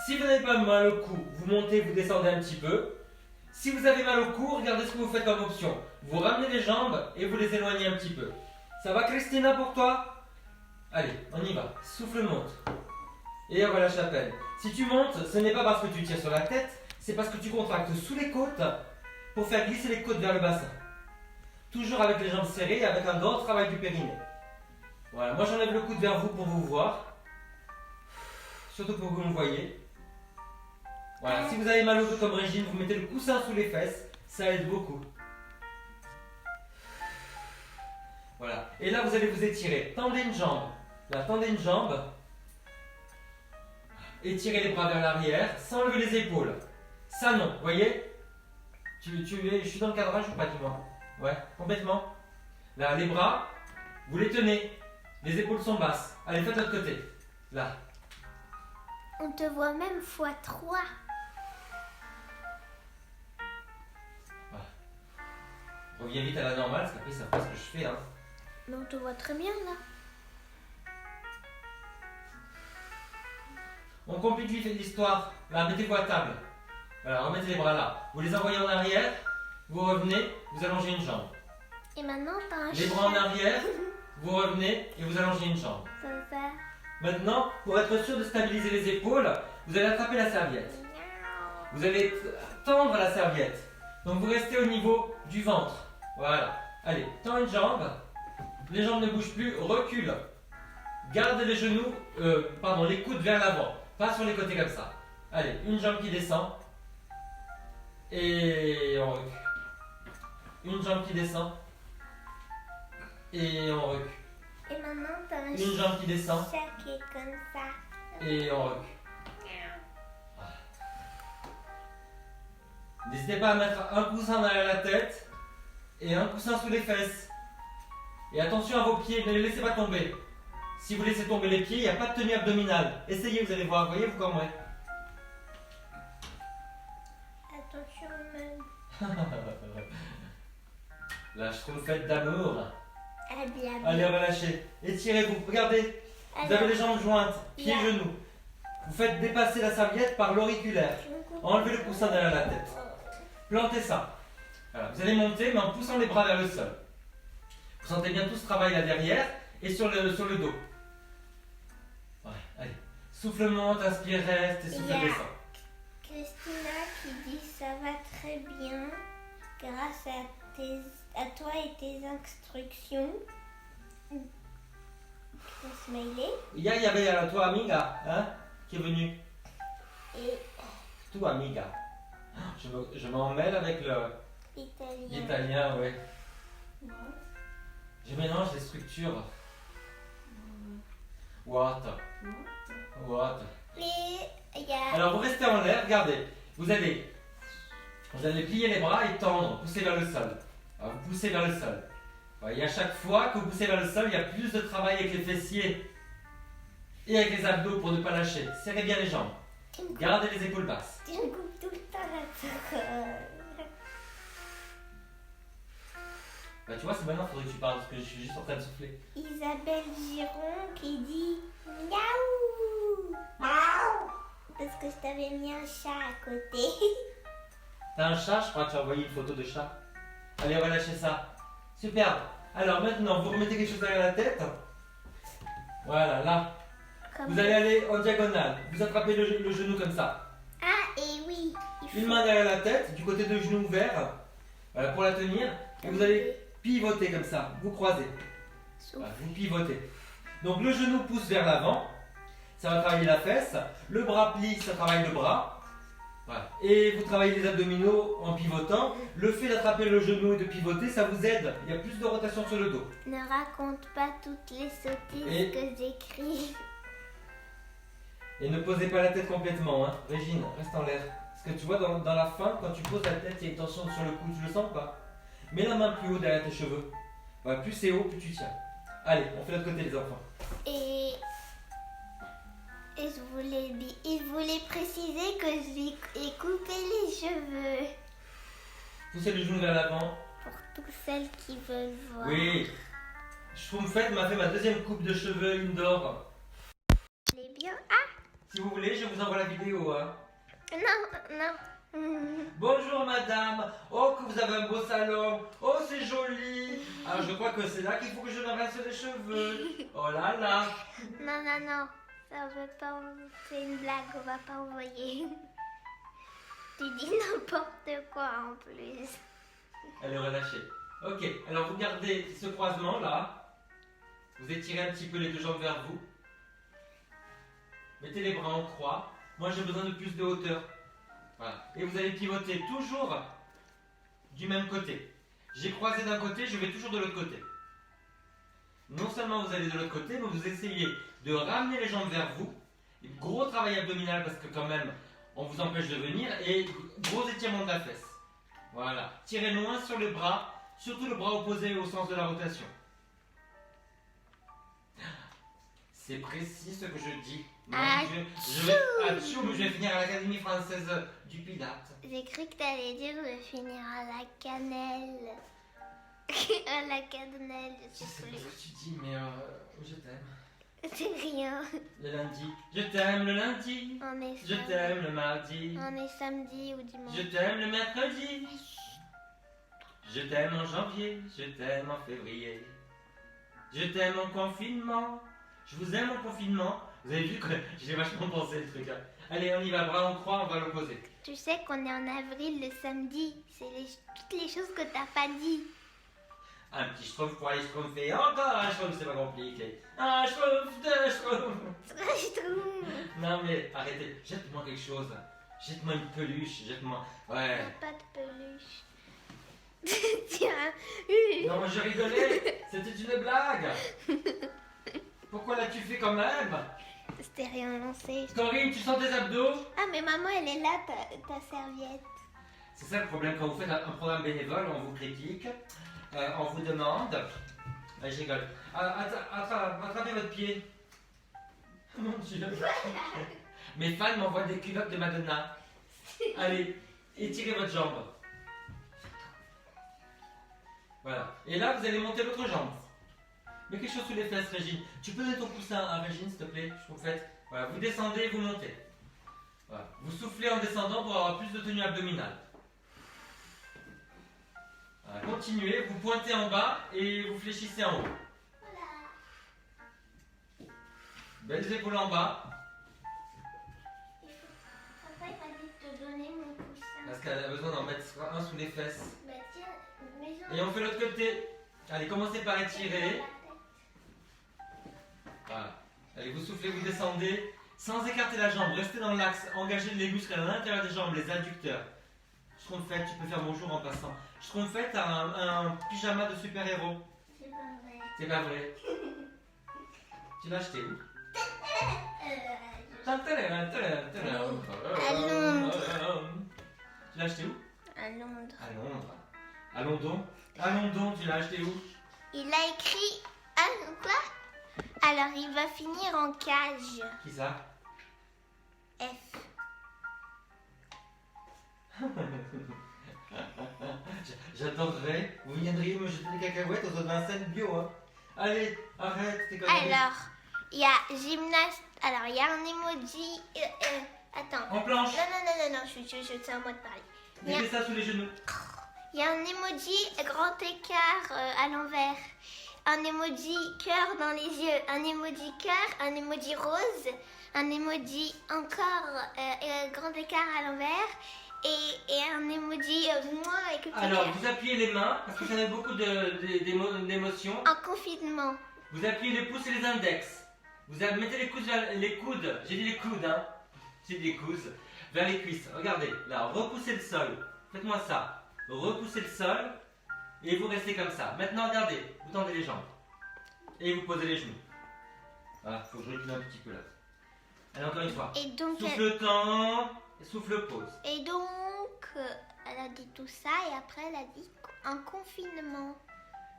Si vous n'avez pas mal au cou, vous montez, vous descendez un petit peu. Si vous avez mal au cou, regardez ce que vous faites comme option. Vous ramenez les jambes et vous les éloignez un petit peu. Ça va Christina pour toi? Allez, on y va. Souffle monte. Et relâche la peine. Si tu montes, ce n'est pas parce que tu tires sur la tête, c'est parce que tu contractes sous les côtes pour faire glisser les côtes vers le bassin. Toujours avec les jambes serrées et avec un grand travail du périnée. Voilà, moi j'enlève le coude vers vous pour vous voir. Surtout pour que vous me voyez. Voilà, si vous avez mal au dos comme Régine, vous mettez le coussin sous les fesses, ça aide beaucoup. Voilà, et là vous allez vous étirer. Tendez une jambe. Là, tendez une jambe. Étirez les bras vers l'arrière, sans lever les épaules. Ça non, vous voyez? Je suis dans le cadrage ou pas, dis-moi? Ouais, complètement. Là, les bras, vous les tenez. Les épaules sont basses. Allez, faites de l'autre côté. Là.
On te voit même x3.
Reviens vite à la normale, parce qu'après, ça fait ce que je fais. Hein.
Mais on te voit très bien là.
On complique l'histoire. Là, mettez-vous à table. Voilà, remettez les bras là. Vous les envoyez en arrière, vous revenez, vous allongez une jambe.
Et maintenant, t'as un
Les bras en arrière, vous revenez et vous allongez une jambe.
Ça va.
Maintenant, pour être sûr de stabiliser les épaules, vous allez attraper la serviette. Vous allez tendre la serviette. Donc vous restez au niveau du ventre. Voilà. Allez, tends une jambe. Les jambes ne bougent plus, recule. Garde les genoux, les coudes vers l'avant. Pas sur les côtés comme ça. Allez, une jambe qui descend. Et on recule. Une jambe qui descend. Et on recule.
Et maintenant, t'as un
Une jambe qui descend.
chat qui est comme ça.
Et on recule. N'hésitez pas à mettre un coussin derrière la tête et un coussin sous les fesses. Et attention à vos pieds, ne les laissez pas tomber. Si vous laissez tomber les pieds, il n'y a pas de tenue abdominale. Essayez, vous allez voir. Voyez-vous comme moi.
Attention même.
La schtroumpfette d'amour.
Bien.
Allez, relâchez. Étirez-vous. Regardez. Vous avez les jambes jointes, pieds,
Bien.
genoux. Vous faites dépasser la serviette par l'auriculaire. Enlevez le coussin derrière la tête. Plantez ça. Voilà. Vous allez monter, mais en poussant les bras vers le sol. Vous sentez bien tout ce travail là derrière et sur le dos. Ouais, allez. Souffle monte, inspire, reste et souffle descend.
Christina qui dit ça va très bien grâce à toi et tes instructions. Smiley.
Il y avait toi, amiga, hein, qui est venu.
Et
Toi, amiga. Je m'en mêle avec l'italien, ouais. Je mélange les structures. What?
et il y a
Alors vous restez en l'air, regardez. Vous allez plier les bras et tendre, pousser vers le sol. Alors, vous poussez vers le sol. Et à chaque fois que vous poussez vers le sol, il y a plus de travail avec les fessiers et avec les abdos pour ne pas lâcher. Serrez bien les jambes. Gardez les épaules basses.
tu me coupes tout le temps la parole.
Bah tu vois, c'est maintenant qu'il faudrait que tu parles parce que je suis juste en train de souffler.
Isabelle Giron qui dit miaou. Parce que je t'avais mis un chat à côté.
T'as un chat, je crois que tu as envoyé une photo de chat. Allez, on va lâcher ça. Superbe. Alors maintenant, vous remettez quelque chose derrière la tête. Voilà, là.
Comme-
Vous allez aller en diagonale. Vous attrapez le genou comme ça.
Ah, et oui.
Une main derrière la tête, du côté de genou ouvert. Voilà, pour la tenir. Et vous allez pivoter comme ça. Vous croisez. Voilà, vous pivotez. Donc le genou pousse vers l'avant. Ça va travailler la fesse. Le bras plie, ça travaille le bras. Voilà. Et vous travaillez les abdominaux en pivotant. Le fait d'attraper le genou et de pivoter, ça vous aide. Il y a plus de rotation sur le dos.
Ne raconte pas toutes les sottises
Et-
que j'écris.
Et ne posez pas la tête complètement, hein. Régine, reste en l'air. Parce que tu vois, dans la fin, quand tu poses la tête, il y a une tension sur le cou, tu le sens pas? Mets la main plus haut derrière tes cheveux. Voilà, plus c'est haut, plus tu tiens. Allez, on fait l'autre côté, les enfants.
Et je voulais préciser que j'ai coupé les cheveux.
Poussez le genou vers l'avant.
Pour toutes celles qui veulent voir.
Oui. Schtroumpfette m'a fait ma deuxième coupe de cheveux indoor.
Elle est bien. Ah,
Si vous voulez, je vous envoie la vidéo, hein.
non.
Bonjour madame, oh que vous avez un beau salon, oh c'est joli. Alors je crois que c'est là qu'il faut que je me rince les cheveux. Oh là là.
Non. Ça veut pas. C'est une blague, on va pas envoyer. Tu dis n'importe quoi en plus.
Elle est relâchée. Ok, alors vous gardez ce croisement là. Vous étirez un petit peu les deux jambes vers vous. Mettez les bras en croix. Moi j'ai besoin de plus de hauteur. Voilà. Et vous allez pivoter toujours du même côté. J'ai croisé d'un côté, je vais toujours de l'autre côté. Non seulement vous allez de l'autre côté, mais vous essayez de ramener les jambes vers vous. Et gros travail abdominal parce que quand même, on vous empêche de venir. Et gros étirement de la fesse. Voilà. Tirez loin sur le bras, surtout le bras opposé au sens de la rotation. C'est précis ce que je dis. Mon Dieu, je vais finir à l'Académie française du Pilate.
J'ai cru que t'allais dire de finir à la cannelle. À la cannelle,
Je
je
sais
sais
pas ce
plus.
que tu dis, mais je t'aime.
C'est rien.
Le lundi, je t'aime le lundi.
On est
Je
samedi.
t'aime le mardi.
On est samedi ou dimanche.
Je t'aime le mercredi. Je t'aime en janvier. Je t'aime en février. Je t'aime en confinement. Je vous aime en confinement. Vous avez vu que j'ai vachement pensé le truc. Hein. Allez, on y va, bras en croix, on va l'opposer.
Tu sais qu'on est en avril le samedi. C'est toutes les choses que t'as pas dit.
Un petit schtroumpf pour aller schtroumpfer. Encore un schtroumpf, c'est pas compliqué. Un schtroumpf, deux schtroumpfs.
Je trouve.
Non mais arrêtez, jette-moi quelque chose. Jette-moi une peluche, jette-moi. Ouais.
Pas de peluche. Tiens.
Non, moi je rigolais. C'était une blague. Pourquoi l'as-tu fait quand même?
C'était rien lancé.
Corinne, tu sens tes abdos?
Ah, mais maman, elle est là, ta serviette.
C'est ça le problème quand vous faites un programme bénévole, on vous critique, on vous demande. Je rigole. Attrapez votre pied. Mon Dieu. Mes fans m'envoient des culottes de Madonna. Allez, étirez votre jambe. Voilà. Et là, vous allez monter l'autre jambe. Mets quelque chose sous les fesses, Régine. Tu peux donner ton coussin à Régine, s'il te plaît? Je vous faites. Voilà, vous descendez, vous montez. Voilà. Vous soufflez en descendant pour avoir plus de tenue abdominale. Voilà. Continuez, vous pointez en bas et vous fléchissez en haut. Belles épaules en bas.
Papa, il m'a dit de te donner mon coussin.
Parce qu'elle a besoin d'en mettre un sous les fesses.
Bah tiens, mets-en.
Et on fait l'autre côté. Allez, commencez par étirer. Voilà. Allez, vous soufflez, vous descendez. Sans écarter la jambe, restez dans l'axe. Engagez les muscles à l'intérieur des jambes, les adducteurs. Schtroumpfette, tu peux faire bonjour en passant. Schtroumpfette a un pyjama de super-héros.
C'est pas vrai.
C'est pas vrai. Tu l'as acheté où?
À Londres.
Tu l'as acheté où?
À Londres.
À Londres. À London. À London, tu l'as acheté où?
Il a écrit. Ah, quoi? Alors, il va finir en cage.
Qui ça?
F.
J'adorerais. Vous viendriez me jeter des cacahuètes aux Vincennes bio, hein. Allez, arrête tes conneries.
Alors, il y a gymnaste. Alors, il y a un emoji Attends.
En planche.
Non, je suis en mode parler. Il y, a,
Mettez ça sous les genoux.
il y a un emoji grand écart à l'envers. Un emoji cœur dans les yeux. Un emoji cœur, un emoji rose. Un emoji encore grand écart à l'envers. Et un emoji moi avec le petit
Alors,
cœur.
vous appuyez les mains, parce que ça met beaucoup d'émotions.
En confinement.
Vous appuyez les pouces et les index. Mettez les coudes, j'ai dit les coudes, hein. J'ai dit les coudes, vers les cuisses. Regardez, là, repoussez le sol. Faites-moi ça. Repoussez le sol, et vous restez comme ça. Maintenant, regardez, vous tendez les jambes. Et vous posez les genoux. Voilà, faut que je recule un petit peu là. Allez, encore une fois.
Et donc,
Souffle temps, et souffle pause.
elle a dit tout ça et après elle a dit un confinement.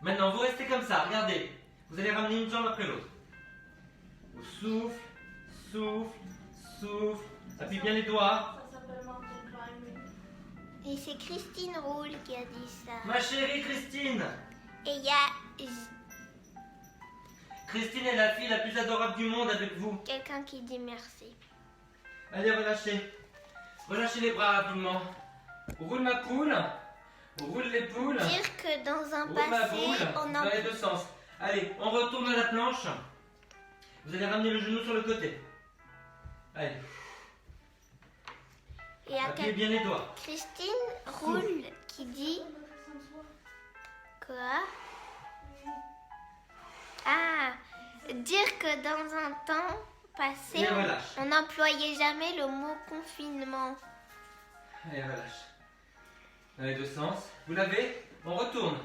Maintenant, vous restez comme ça, regardez. Vous allez ramener une jambe après l'autre. Vous souffle, souffle, souffle. Appuie bien les doigts.
Ça s'appelle mountain climbing.
Et c'est Christine Roule qui a dit ça.
Ma chérie Christine.
Et il y a
Christine est la fille la plus adorable du monde avec vous.
quelqu'un qui dit merci.
Allez, relâchez. Relâchez les bras rapidement. Roule ma poule. Roule les poules.
Dire que dans un
Roule ma
passé,
boule.
on
Dans
a...
les deux sens. Allez, on retourne à la planche. Vous allez ramener le genou sur le côté. Allez,
Il y a
appuyez bien les doigts.
Christine Roule qui dit... Quoi? Ah, dire que dans un temps passé,
Et relâche.
on n'employait jamais le mot confinement.
Allez, relâche. Dans les deux sens. Vous l'avez? On retourne.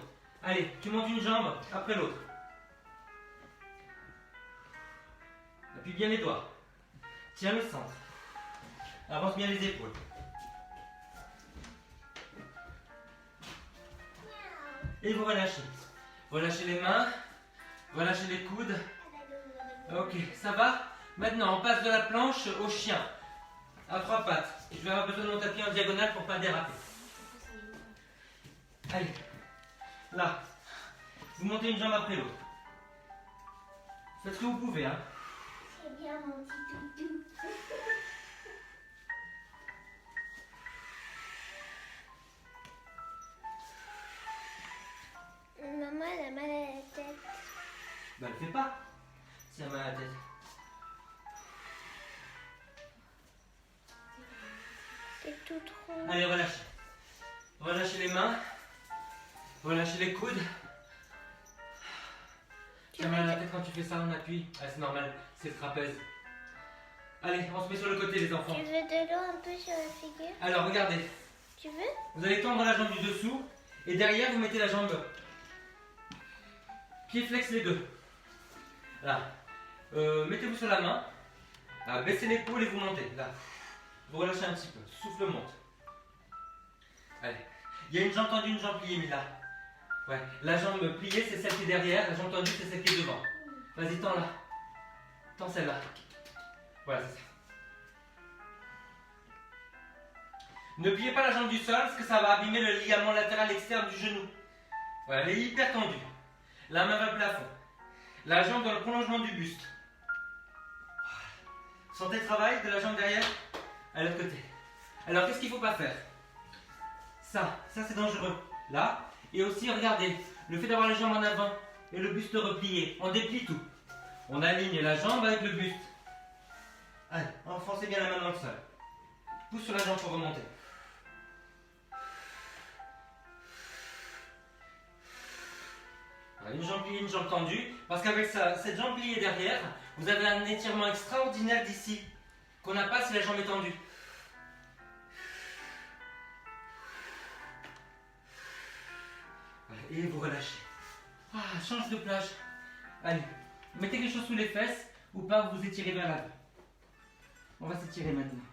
Allez, tu montes une jambe après l'autre. Appuie bien les doigts. Tiens le centre. Avance bien les épaules. Et vous relâchez. Relâchez les mains. Relâchez les coudes. Ok, ça va? Maintenant, on passe de la planche au chien. À trois pattes. Je vais avoir besoin de mon tapis en diagonale pour pas déraper. Allez. Là. Vous montez une jambe après l'autre. Faites ce que vous pouvez, hein.
C'est bien mon petit toutou. Maman, elle a mal à la tête.
Bah, le fais pas. Si elle a mal à la tête.
C'est tout trop.
Allez, relâchez. Relâchez les mains. Relâchez les coudes. Tu as mal à la tête quand tu fais ça, on appuie. Ah, c'est normal, c'est le trapèze. Allez, on se met sur le côté, les enfants.
Tu veux de l'eau un peu sur la figure?
Alors, regardez.
Tu veux?
Vous allez tendre la jambe du dessous. Et derrière, vous mettez la jambe. Pied flex les deux. Là. Mettez-vous sur la main. Là, baissez l'épaule et vous montez. Là. Vous relâchez un petit peu. Souffle monte. Allez. Il y a une jambe tendue, une jambe pliée, Mila. Ouais. La jambe pliée, c'est celle qui est derrière. La jambe tendue, c'est celle qui est devant. Vas-y, tends là. Tends celle-là. Voilà, c'est ça. Ne pliez pas la jambe du sol parce que ça va abîmer le ligament latéral externe du genou. Voilà, elle est hyper tendue. La main vers le plafond. La jambe dans le prolongement du buste. Voilà. Sentez le travail de la jambe derrière à l'autre côté. Alors, qu'est-ce qu'il ne faut pas faire? Ça c'est dangereux. Là. Et aussi, regardez, le fait d'avoir les jambes en avant et le buste replié. On déplie tout. On aligne la jambe avec le buste. Allez, enfoncez bien la main dans le sol. Pousse sur la jambe pour remonter. Voilà, une jambe pliée, une jambe tendue. Parce qu'avec cette jambe pliée derrière, vous avez un étirement extraordinaire d'ici. Qu'on n'a pas si la jambe est tendue. Voilà, et vous relâchez. Ah, change de plage. Allez, mettez quelque chose sous les fesses ou pas, vous étirez vers l'avant. On va s'étirer maintenant.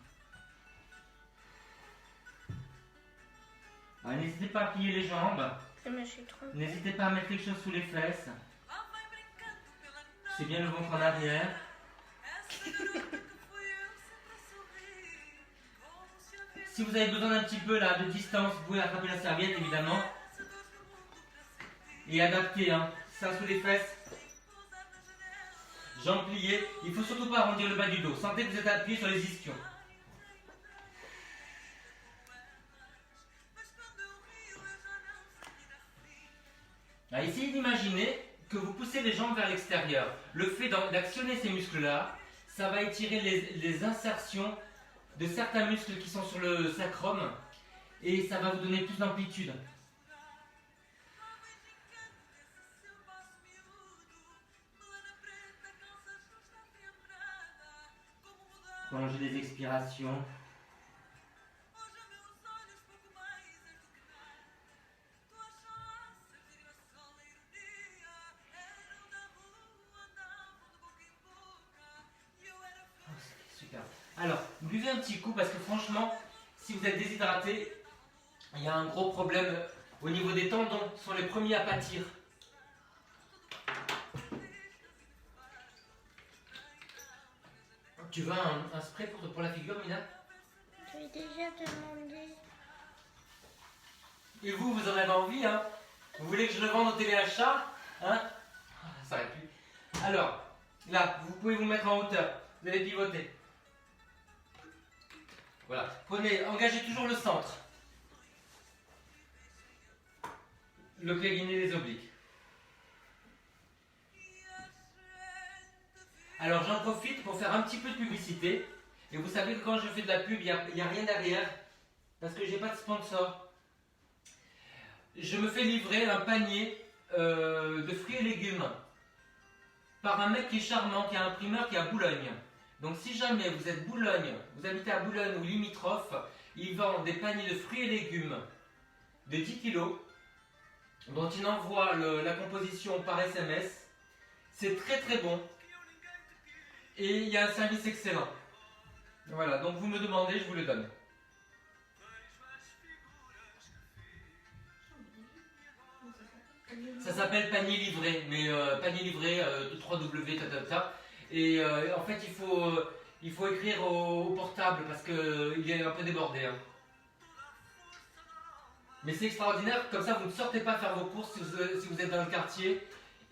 N'hésitez pas à plier les jambes.
Mais je suis trop...
N'hésitez pas à mettre quelque chose sous les fesses. C'est bien le ventre en arrière. Si vous avez besoin d'un petit peu là, de distance, vous pouvez attraper la serviette évidemment. Et adapter hein, ça sous les fesses. Jambes pliées. Il ne faut surtout pas arrondir le bas du dos. Sentez que vous êtes appuyé sur les ischions. Alors, essayez d'imaginer que vous poussez les jambes vers l'extérieur. Le fait d'actionner ces muscles-là, ça va étirer les insertions de certains muscles qui sont sur le sacrum et ça va vous donner plus d'amplitude. Prolongez les expirations. Super. Alors, buvez un petit coup parce que franchement, si vous êtes déshydraté, il y a un gros problème au niveau des tendons. Ce sont les premiers à pâtir. Tu veux un spray pour la figure, Mina?
Je vais déjà demander.
Et vous en avez envie, hein? Vous voulez que je le vende au téléachat? Hein? Ça aurait pu. Alors, là, vous pouvez vous mettre en hauteur. Vous allez pivoter. Voilà. Engagez toujours le centre. Le pied guiné les obliques. Alors j'en profite pour faire un petit peu de publicité. Et vous savez que quand je fais de la pub, il n'y a rien derrière. Parce que j'ai pas de sponsor. Je me fais livrer un panier de fruits et légumes par un mec qui est charmant, qui est un imprimeur qui est à Boulogne. Donc si jamais vous êtes Boulogne, vous habitez à Boulogne ou limitrophe, il vend des paniers de fruits et légumes de 10 kg dont il envoie la composition par SMS. C'est très très bon. Et il y a un service excellent. Voilà, donc vous me demandez, je vous le donne. Ça s'appelle panier livré, mais panier livré, 3W, Et en fait, il faut écrire au portable parce qu'il est un peu débordé. Hein. Mais c'est extraordinaire, comme ça vous ne sortez pas faire vos courses si vous êtes dans le quartier.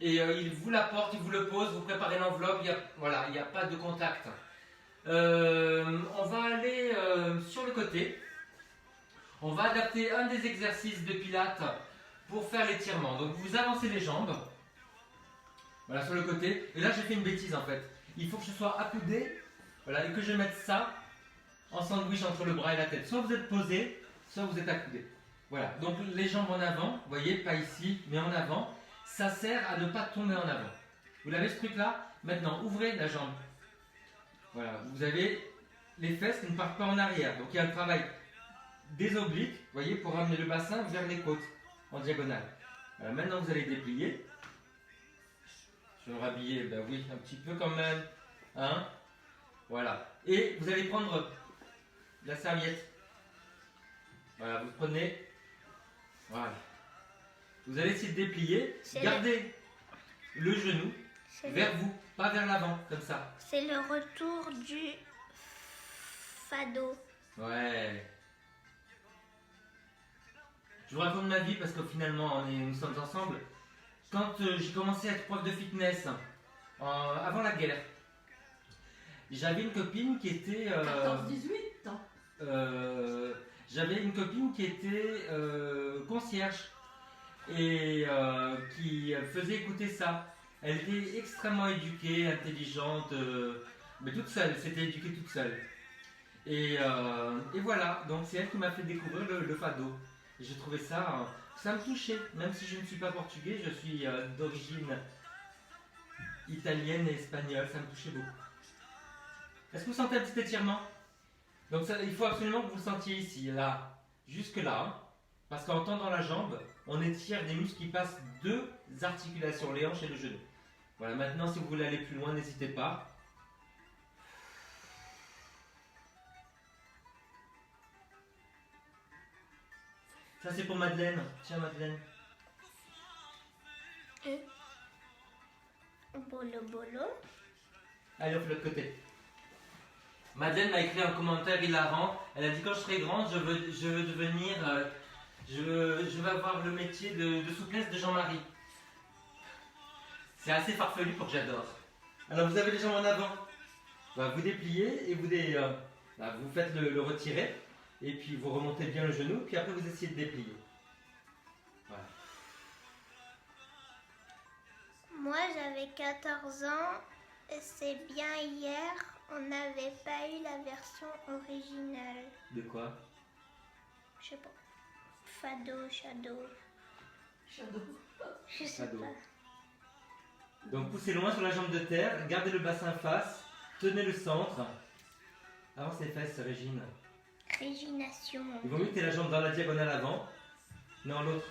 Et il vous l'apporte, il vous le pose, vous préparez l'enveloppe, il n'y a pas de contact. On va aller sur le côté. On va adapter un des exercices de pilates pour faire l'étirement. Donc vous avancez les jambes. Voilà, sur le côté. Et là j'ai fait une bêtise en fait. Il faut que je sois accoudé. Voilà, et que je mette ça en sandwich entre le bras et la tête. Soit vous êtes posé, soit vous êtes accoudé. Voilà, donc les jambes en avant, vous voyez, pas ici, mais en avant. Ça sert à ne pas tomber en avant. Vous l'avez ce truc là? Maintenant, ouvrez la jambe. Voilà, vous avez les fesses qui ne partent pas en arrière. Donc il y a le travail des obliques, vous voyez, pour amener le bassin vers les côtes, en diagonale. Voilà, maintenant vous allez déplier. Je vais me rhabiller, ben oui, un petit peu quand même. Hein? Voilà. Et vous allez prendre la serviette. Voilà, vous prenez. Voilà. Vous allez essayer de déplier. Gardez le genou vers vous, pas vers l'avant, comme ça.
C'est le retour du fado.
Ouais. Je vous raconte ma vie parce que finalement nous sommes ensemble. Quand j'ai commencé à être prof de fitness, avant la guerre, j'avais une copine qui était...
14-18 ans.
J'avais une copine qui était concierge et qui faisait écouter ça. Elle était extrêmement éduquée, intelligente, mais toute seule, s'était éduquée toute seule. Et voilà, donc c'est elle qui m'a fait découvrir le fado. Et j'ai trouvé ça, ça me touchait, même si je ne suis pas portugais, je suis d'origine italienne et espagnole, ça me touchait beaucoup. Est-ce que vous sentez un petit étirement? Donc ça, il faut absolument que vous le sentiez ici, là, jusque là, hein, parce qu'en tendant la jambe, on étire des muscles qui passent deux articulations, les hanches et le genou. Voilà, maintenant si vous voulez aller plus loin, n'hésitez pas. Ça c'est pour Madeleine. Tiens Madeleine.
Bolo bolo.
Allez, on fait l'autre côté. Madeleine m'a écrit un commentaire hilarant. Elle a dit quand je serai grande, je veux devenir, je veux avoir le métier de souplesse de Jean-Marie. C'est assez farfelu pour que j'adore. Alors vous avez les jambes en avant. Bah, vous dépliez et vous faites le retirer. Et puis vous remontez bien le genou. Puis après vous essayez de déplier. Voilà.
Moi, j'avais 14 ans. C'est bien hier, on n'avait pas eu la version originale.
De quoi?
Je sais pas. Fado, Shadow. Je sais
Fado.
pas.
Donc poussez loin sur la jambe de terre, gardez le bassin face, tenez le centre. Avance les fesses, Régine.
Régination.
Il vaut mieux que tu aies la jambe dans la diagonale avant. Non, l'autre.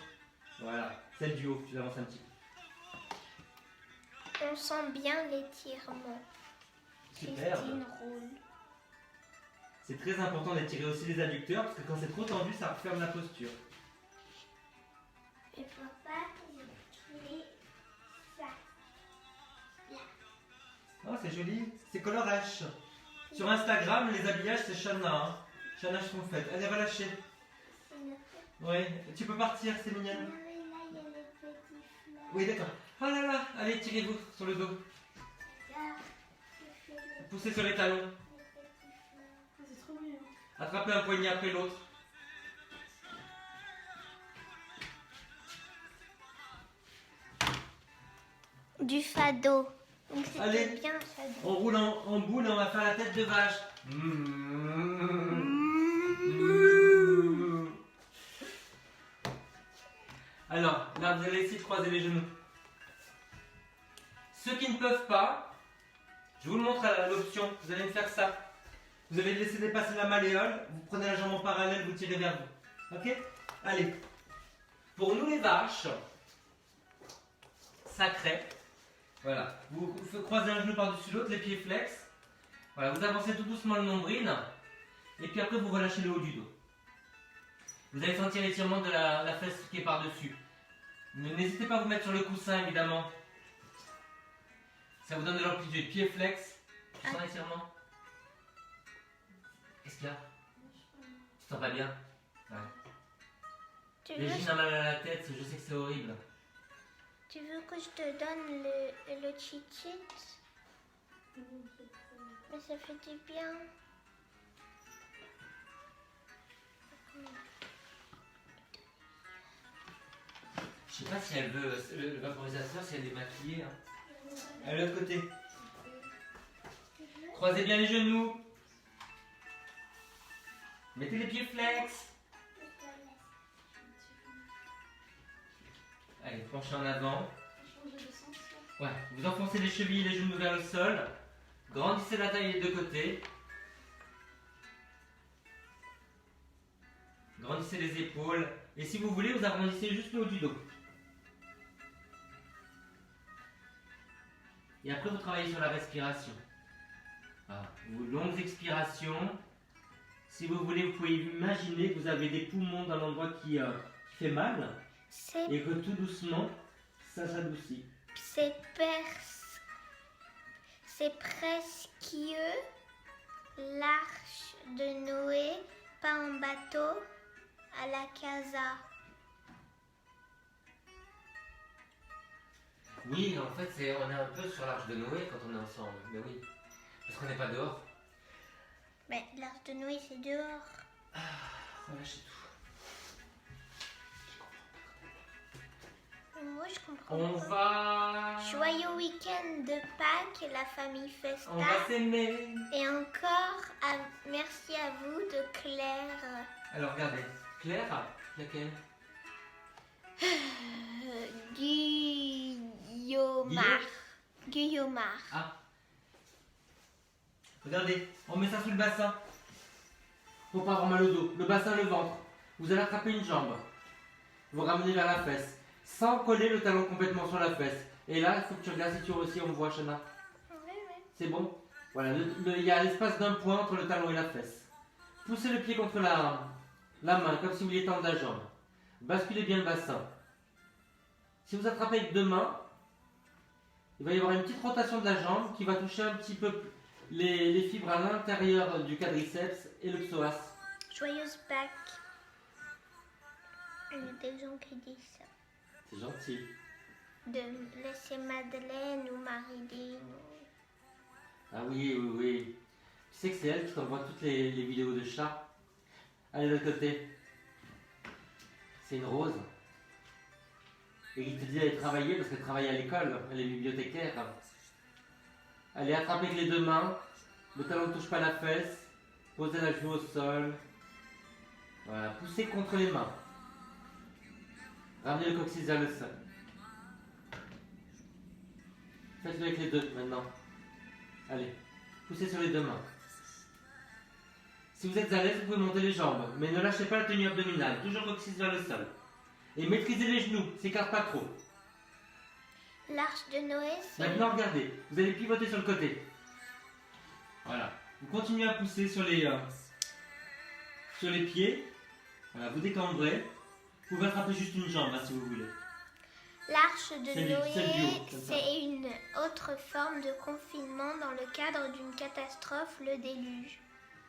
Voilà, celle du haut, tu l'avances un petit peu.
On sent bien l'étirement.
Super.
Christine roule.
C'est très important d'étirer aussi les adducteurs parce que quand c'est trop tendu, ça referme la posture.
Et papa, j'ai trouvé ça.
Oh, c'est joli. C'est color H. Sur Instagram, les habillages, c'est Shana. Hein. Shana Schroufette. Allez, relâchez. Oui, tu peux partir, c'est mignonne.
Là, il y a les petits fleurs.
Oui, d'accord. Oh là là, allez, tirez-vous sur le dos.
Regarde, je fais les
Poussez sur les talons.
petits fleurs.
C'est trop mignon.
Attrapez un poignet après l'autre.
Du fado. Donc c'était
Allez.
bien fado.
On roule en boule et on va faire la tête de vache. Alors, là, vous allez essayer de croiser les genoux. Ceux qui ne peuvent pas, je vous le montre à l'option. Vous allez me faire ça. Vous allez laisser dépasser la malléole. Vous prenez la jambe en parallèle, vous tirez vers vous. Ok? Allez. Pour nous les vaches, sacrées. Voilà, vous croisez un genou par-dessus l'autre, les pieds flex. Voilà, vous avancez tout doucement le nombril. Et puis après, vous relâchez le haut du dos. Vous allez sentir l'étirement de la fesse qui est par-dessus. N'hésitez pas à vous mettre sur le coussin, évidemment. Ça vous donne de l'amplitude. Pieds flex. Tu sens l'étirement? Qu'est-ce qu'il y a? Tu te sens pas bien? Ouais.
Tu
Les
veux,
gines ont mal à la tête, je sais que c'est horrible.
tu veux que je te donne le cheat-cheat? Mais ça fait du bien.
Je sais pas si elle veut le vaporisateur, si elle est maquillée. Hein. À l'autre côté. Croisez bien les genoux. Mettez les pieds flex. Allez, penchez en avant. Ouais, vous enfoncez les chevilles et les genoux vers le sol. Grandissez la taille des deux côtés. Grandissez les épaules. Et si vous voulez, vous arrondissez juste le haut du dos. Et après, vous travaillez sur la respiration. Voilà. Longues expirations. Si vous voulez, vous pouvez imaginer que vous avez des poumons dans l'endroit qui fait mal. Et que tout doucement, ça s'adoucit.
C'est presque l'arche de Noé, pas en bateau, à la casa.
Oui, en fait, on est un peu sur l'arche de Noé quand on est ensemble. Mais oui, parce qu'on n'est pas dehors.
Mais l'arche de Noé, c'est dehors.
Relâchez tout.
Mais moi, je comprends
On
pas.
va...
Joyeux week-end de Pâques, la famille Festa.
On va s'aimer.
Et encore, merci à vous de Claire.
Alors, regardez. Claire, laquelle?
Guillaumard.
Ah. Regardez, on met ça sous le bassin. Pour pas avoir mal au dos. Le bassin, le ventre. Vous allez attraper une jambe. Vous ramenez vers la fesse. Sans coller le talon complètement sur la fesse. Et là, il faut que tu regardes si tu aussi, on me voit, Shana.
Oui.
C'est bon? Voilà, il y a l'espace d'un point entre le talon et la fesse. Poussez le pied contre la main, comme si vous vouliez tendre la jambe. Basculez bien le bassin. Si vous attrapez avec deux mains, il va y avoir une petite rotation de la jambe qui va toucher un petit peu les fibres à l'intérieur du quadriceps et le psoas.
Joyeuse Pâques. Il y a des gens qui disent ça.
C'est gentil.
De laisser Madeleine ou Marilyn.
Ah oui, oui, oui. Tu sais que c'est elle qui t'envoie toutes les vidéos de chats. Allez, de l'autre côté. C'est une rose. et qu'il te dit d'aller travailler parce qu'elle travaille à l'école, elle est bibliothécaire. Allez, attrapez avec les deux mains, le talon ne touche pas la fesse, posez la joue au sol. Voilà, poussez contre les mains. Ramenez le coccyx vers le sol. Faites-le avec les deux maintenant. Allez, poussez sur les deux mains. Si vous êtes à l'aise, vous pouvez monter les jambes, mais ne lâchez pas la tenue abdominale, toujours coccyx vers le sol. Et maîtrisez les genoux, s'écarte pas trop.
L'arche de Noé, c'est...
Maintenant, regardez, vous allez pivoter sur le côté. Voilà. Vous continuez à pousser sur les pieds. Voilà, vous décambrez. Vous pouvez attraper juste une jambe, hein, si vous voulez.
L'arche de
C'est du haut,
Noé,
comme ça.
c'est une autre forme de confinement dans le cadre d'une catastrophe, le déluge.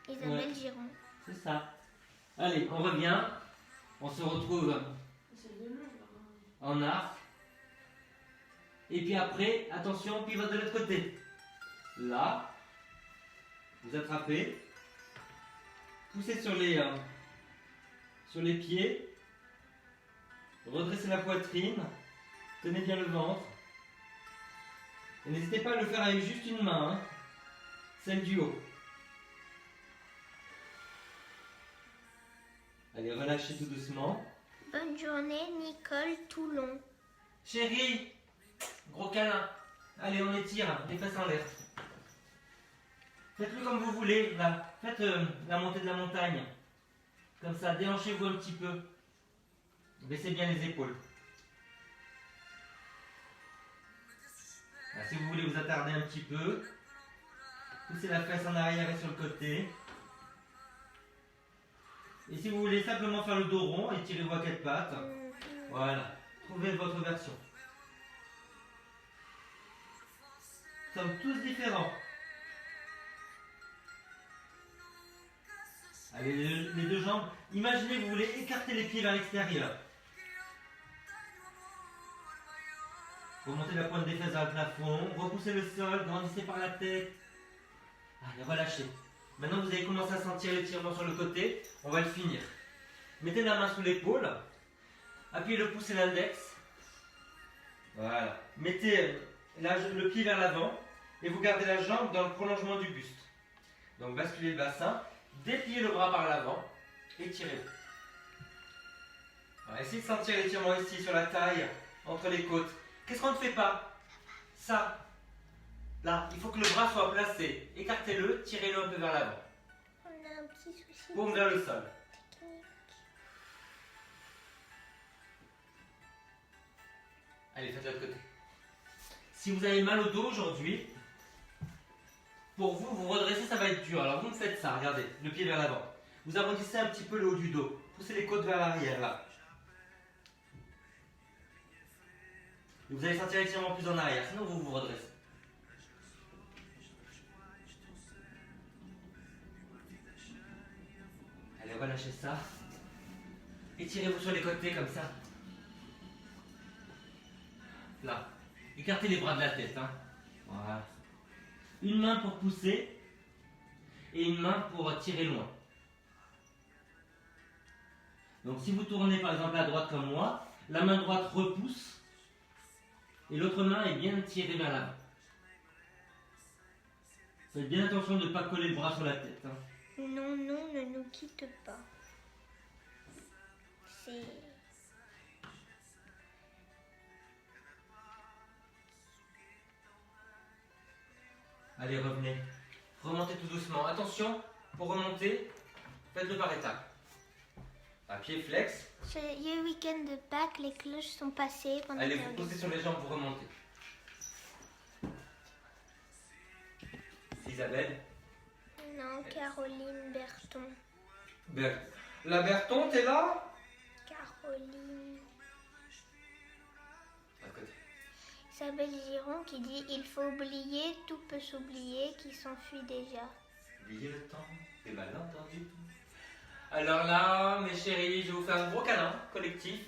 Isabelle
Ouais.
Giron.
C'est ça. Allez, on revient. On se retrouve en arc. Et puis après, attention, pivote de l'autre côté. Là, vous attrapez. Poussez sur les pieds. Redressez la poitrine. Tenez bien le ventre. Et n'hésitez pas à le faire avec juste une main, hein, celle du haut. Allez, relâchez tout doucement.
Bonne journée, Nicole Toulon.
Chérie, gros câlin. Allez, on étire, les fesses en l'air. Faites-le comme vous voulez, là. Faites la montée de la montagne. Comme ça, déhanchez-vous un petit peu. Baissez bien les épaules. Là, si vous voulez vous attarder un petit peu, poussez la fesse en arrière et sur le côté. Et si vous voulez simplement faire le dos rond, étirez-vous à quatre pattes. Voilà, trouvez votre version. Nous sommes tous différents. Allez, les deux jambes. Imaginez que vous voulez écarter les pieds vers l'extérieur. Remontez la pointe des fesses vers le plafond. Repoussez le sol, grandissez par la tête. Allez, relâchez. Maintenant, vous allez commencer à sentir l'étirement sur le côté. On va le finir. Mettez la main sous l'épaule. Appuyez le pouce et l'index. Voilà. Mettez le pied vers l'avant. Et vous gardez la jambe dans le prolongement du buste. Donc, basculez le bassin. Dépliez le bras par l'avant. Étirez-vous. Alors, essayez de sentir l'étirement ici, sur la taille, entre les côtes. Qu'est-ce qu'on ne fait pas? Ça. Là, il faut que le bras soit placé. Écartez-le, tirez-le un peu vers l'avant.
On a un petit souci.
Paume vers le sol.
technique.
Allez, faites de l'autre côté. Si vous avez mal au dos aujourd'hui, pour vous, vous redressez, ça va être dur. Alors vous me faites ça, regardez, le pied vers l'avant. Vous arrondissez un petit peu le haut du dos. Poussez les côtes vers l'arrière, là. Et vous allez sentir l'étirement plus en arrière, sinon vous vous redressez. Allez, relâchez ça. Étirez-vous sur les côtés comme ça. Là. Écartez les bras de la tête. Hein. Voilà. Une main pour pousser et une main pour tirer loin. Donc si vous tournez par exemple à droite comme moi, la main droite repousse et l'autre main est bien tirée vers l'avant. Faites bien attention de ne pas coller le bras sur la tête. Hein.
Non, non, ne nous quitte pas. C'est...
Allez, revenez. Remontez tout doucement. Attention, pour remonter, faites-le par étapes. Un pied flex.
C'est le week-end de Pâques, les cloches sont passées pendant
Allez,
que-
vous posez sur les jambes pour remonter. Isabelle.
Non, Caroline Berton.
La Berton, t'es là?
Caroline.
À côté.
Isabelle Giron qui dit il faut oublier, tout peut s'oublier, qui s'enfuit déjà.
Oubliez le temps des malentendus. Alors là, mes chéris, je vais vous faire un gros câlin collectif.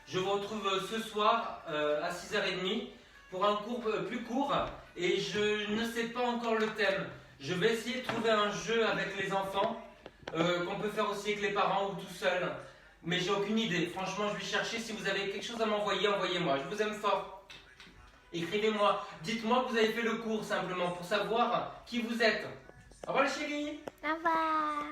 Je vous retrouve ce soir à 6h30 pour un cours plus court. Et je ne sais pas encore le thème. Je vais essayer de trouver un jeu avec les enfants qu'on peut faire aussi avec les parents ou tout seul. Mais j'ai aucune idée. Franchement, je vais chercher. Si vous avez quelque chose à m'envoyer, envoyez-moi. Je vous aime fort. Écrivez-moi. Dites-moi que vous avez fait le cours simplement pour savoir qui vous êtes. Au revoir les chéris.
Au revoir.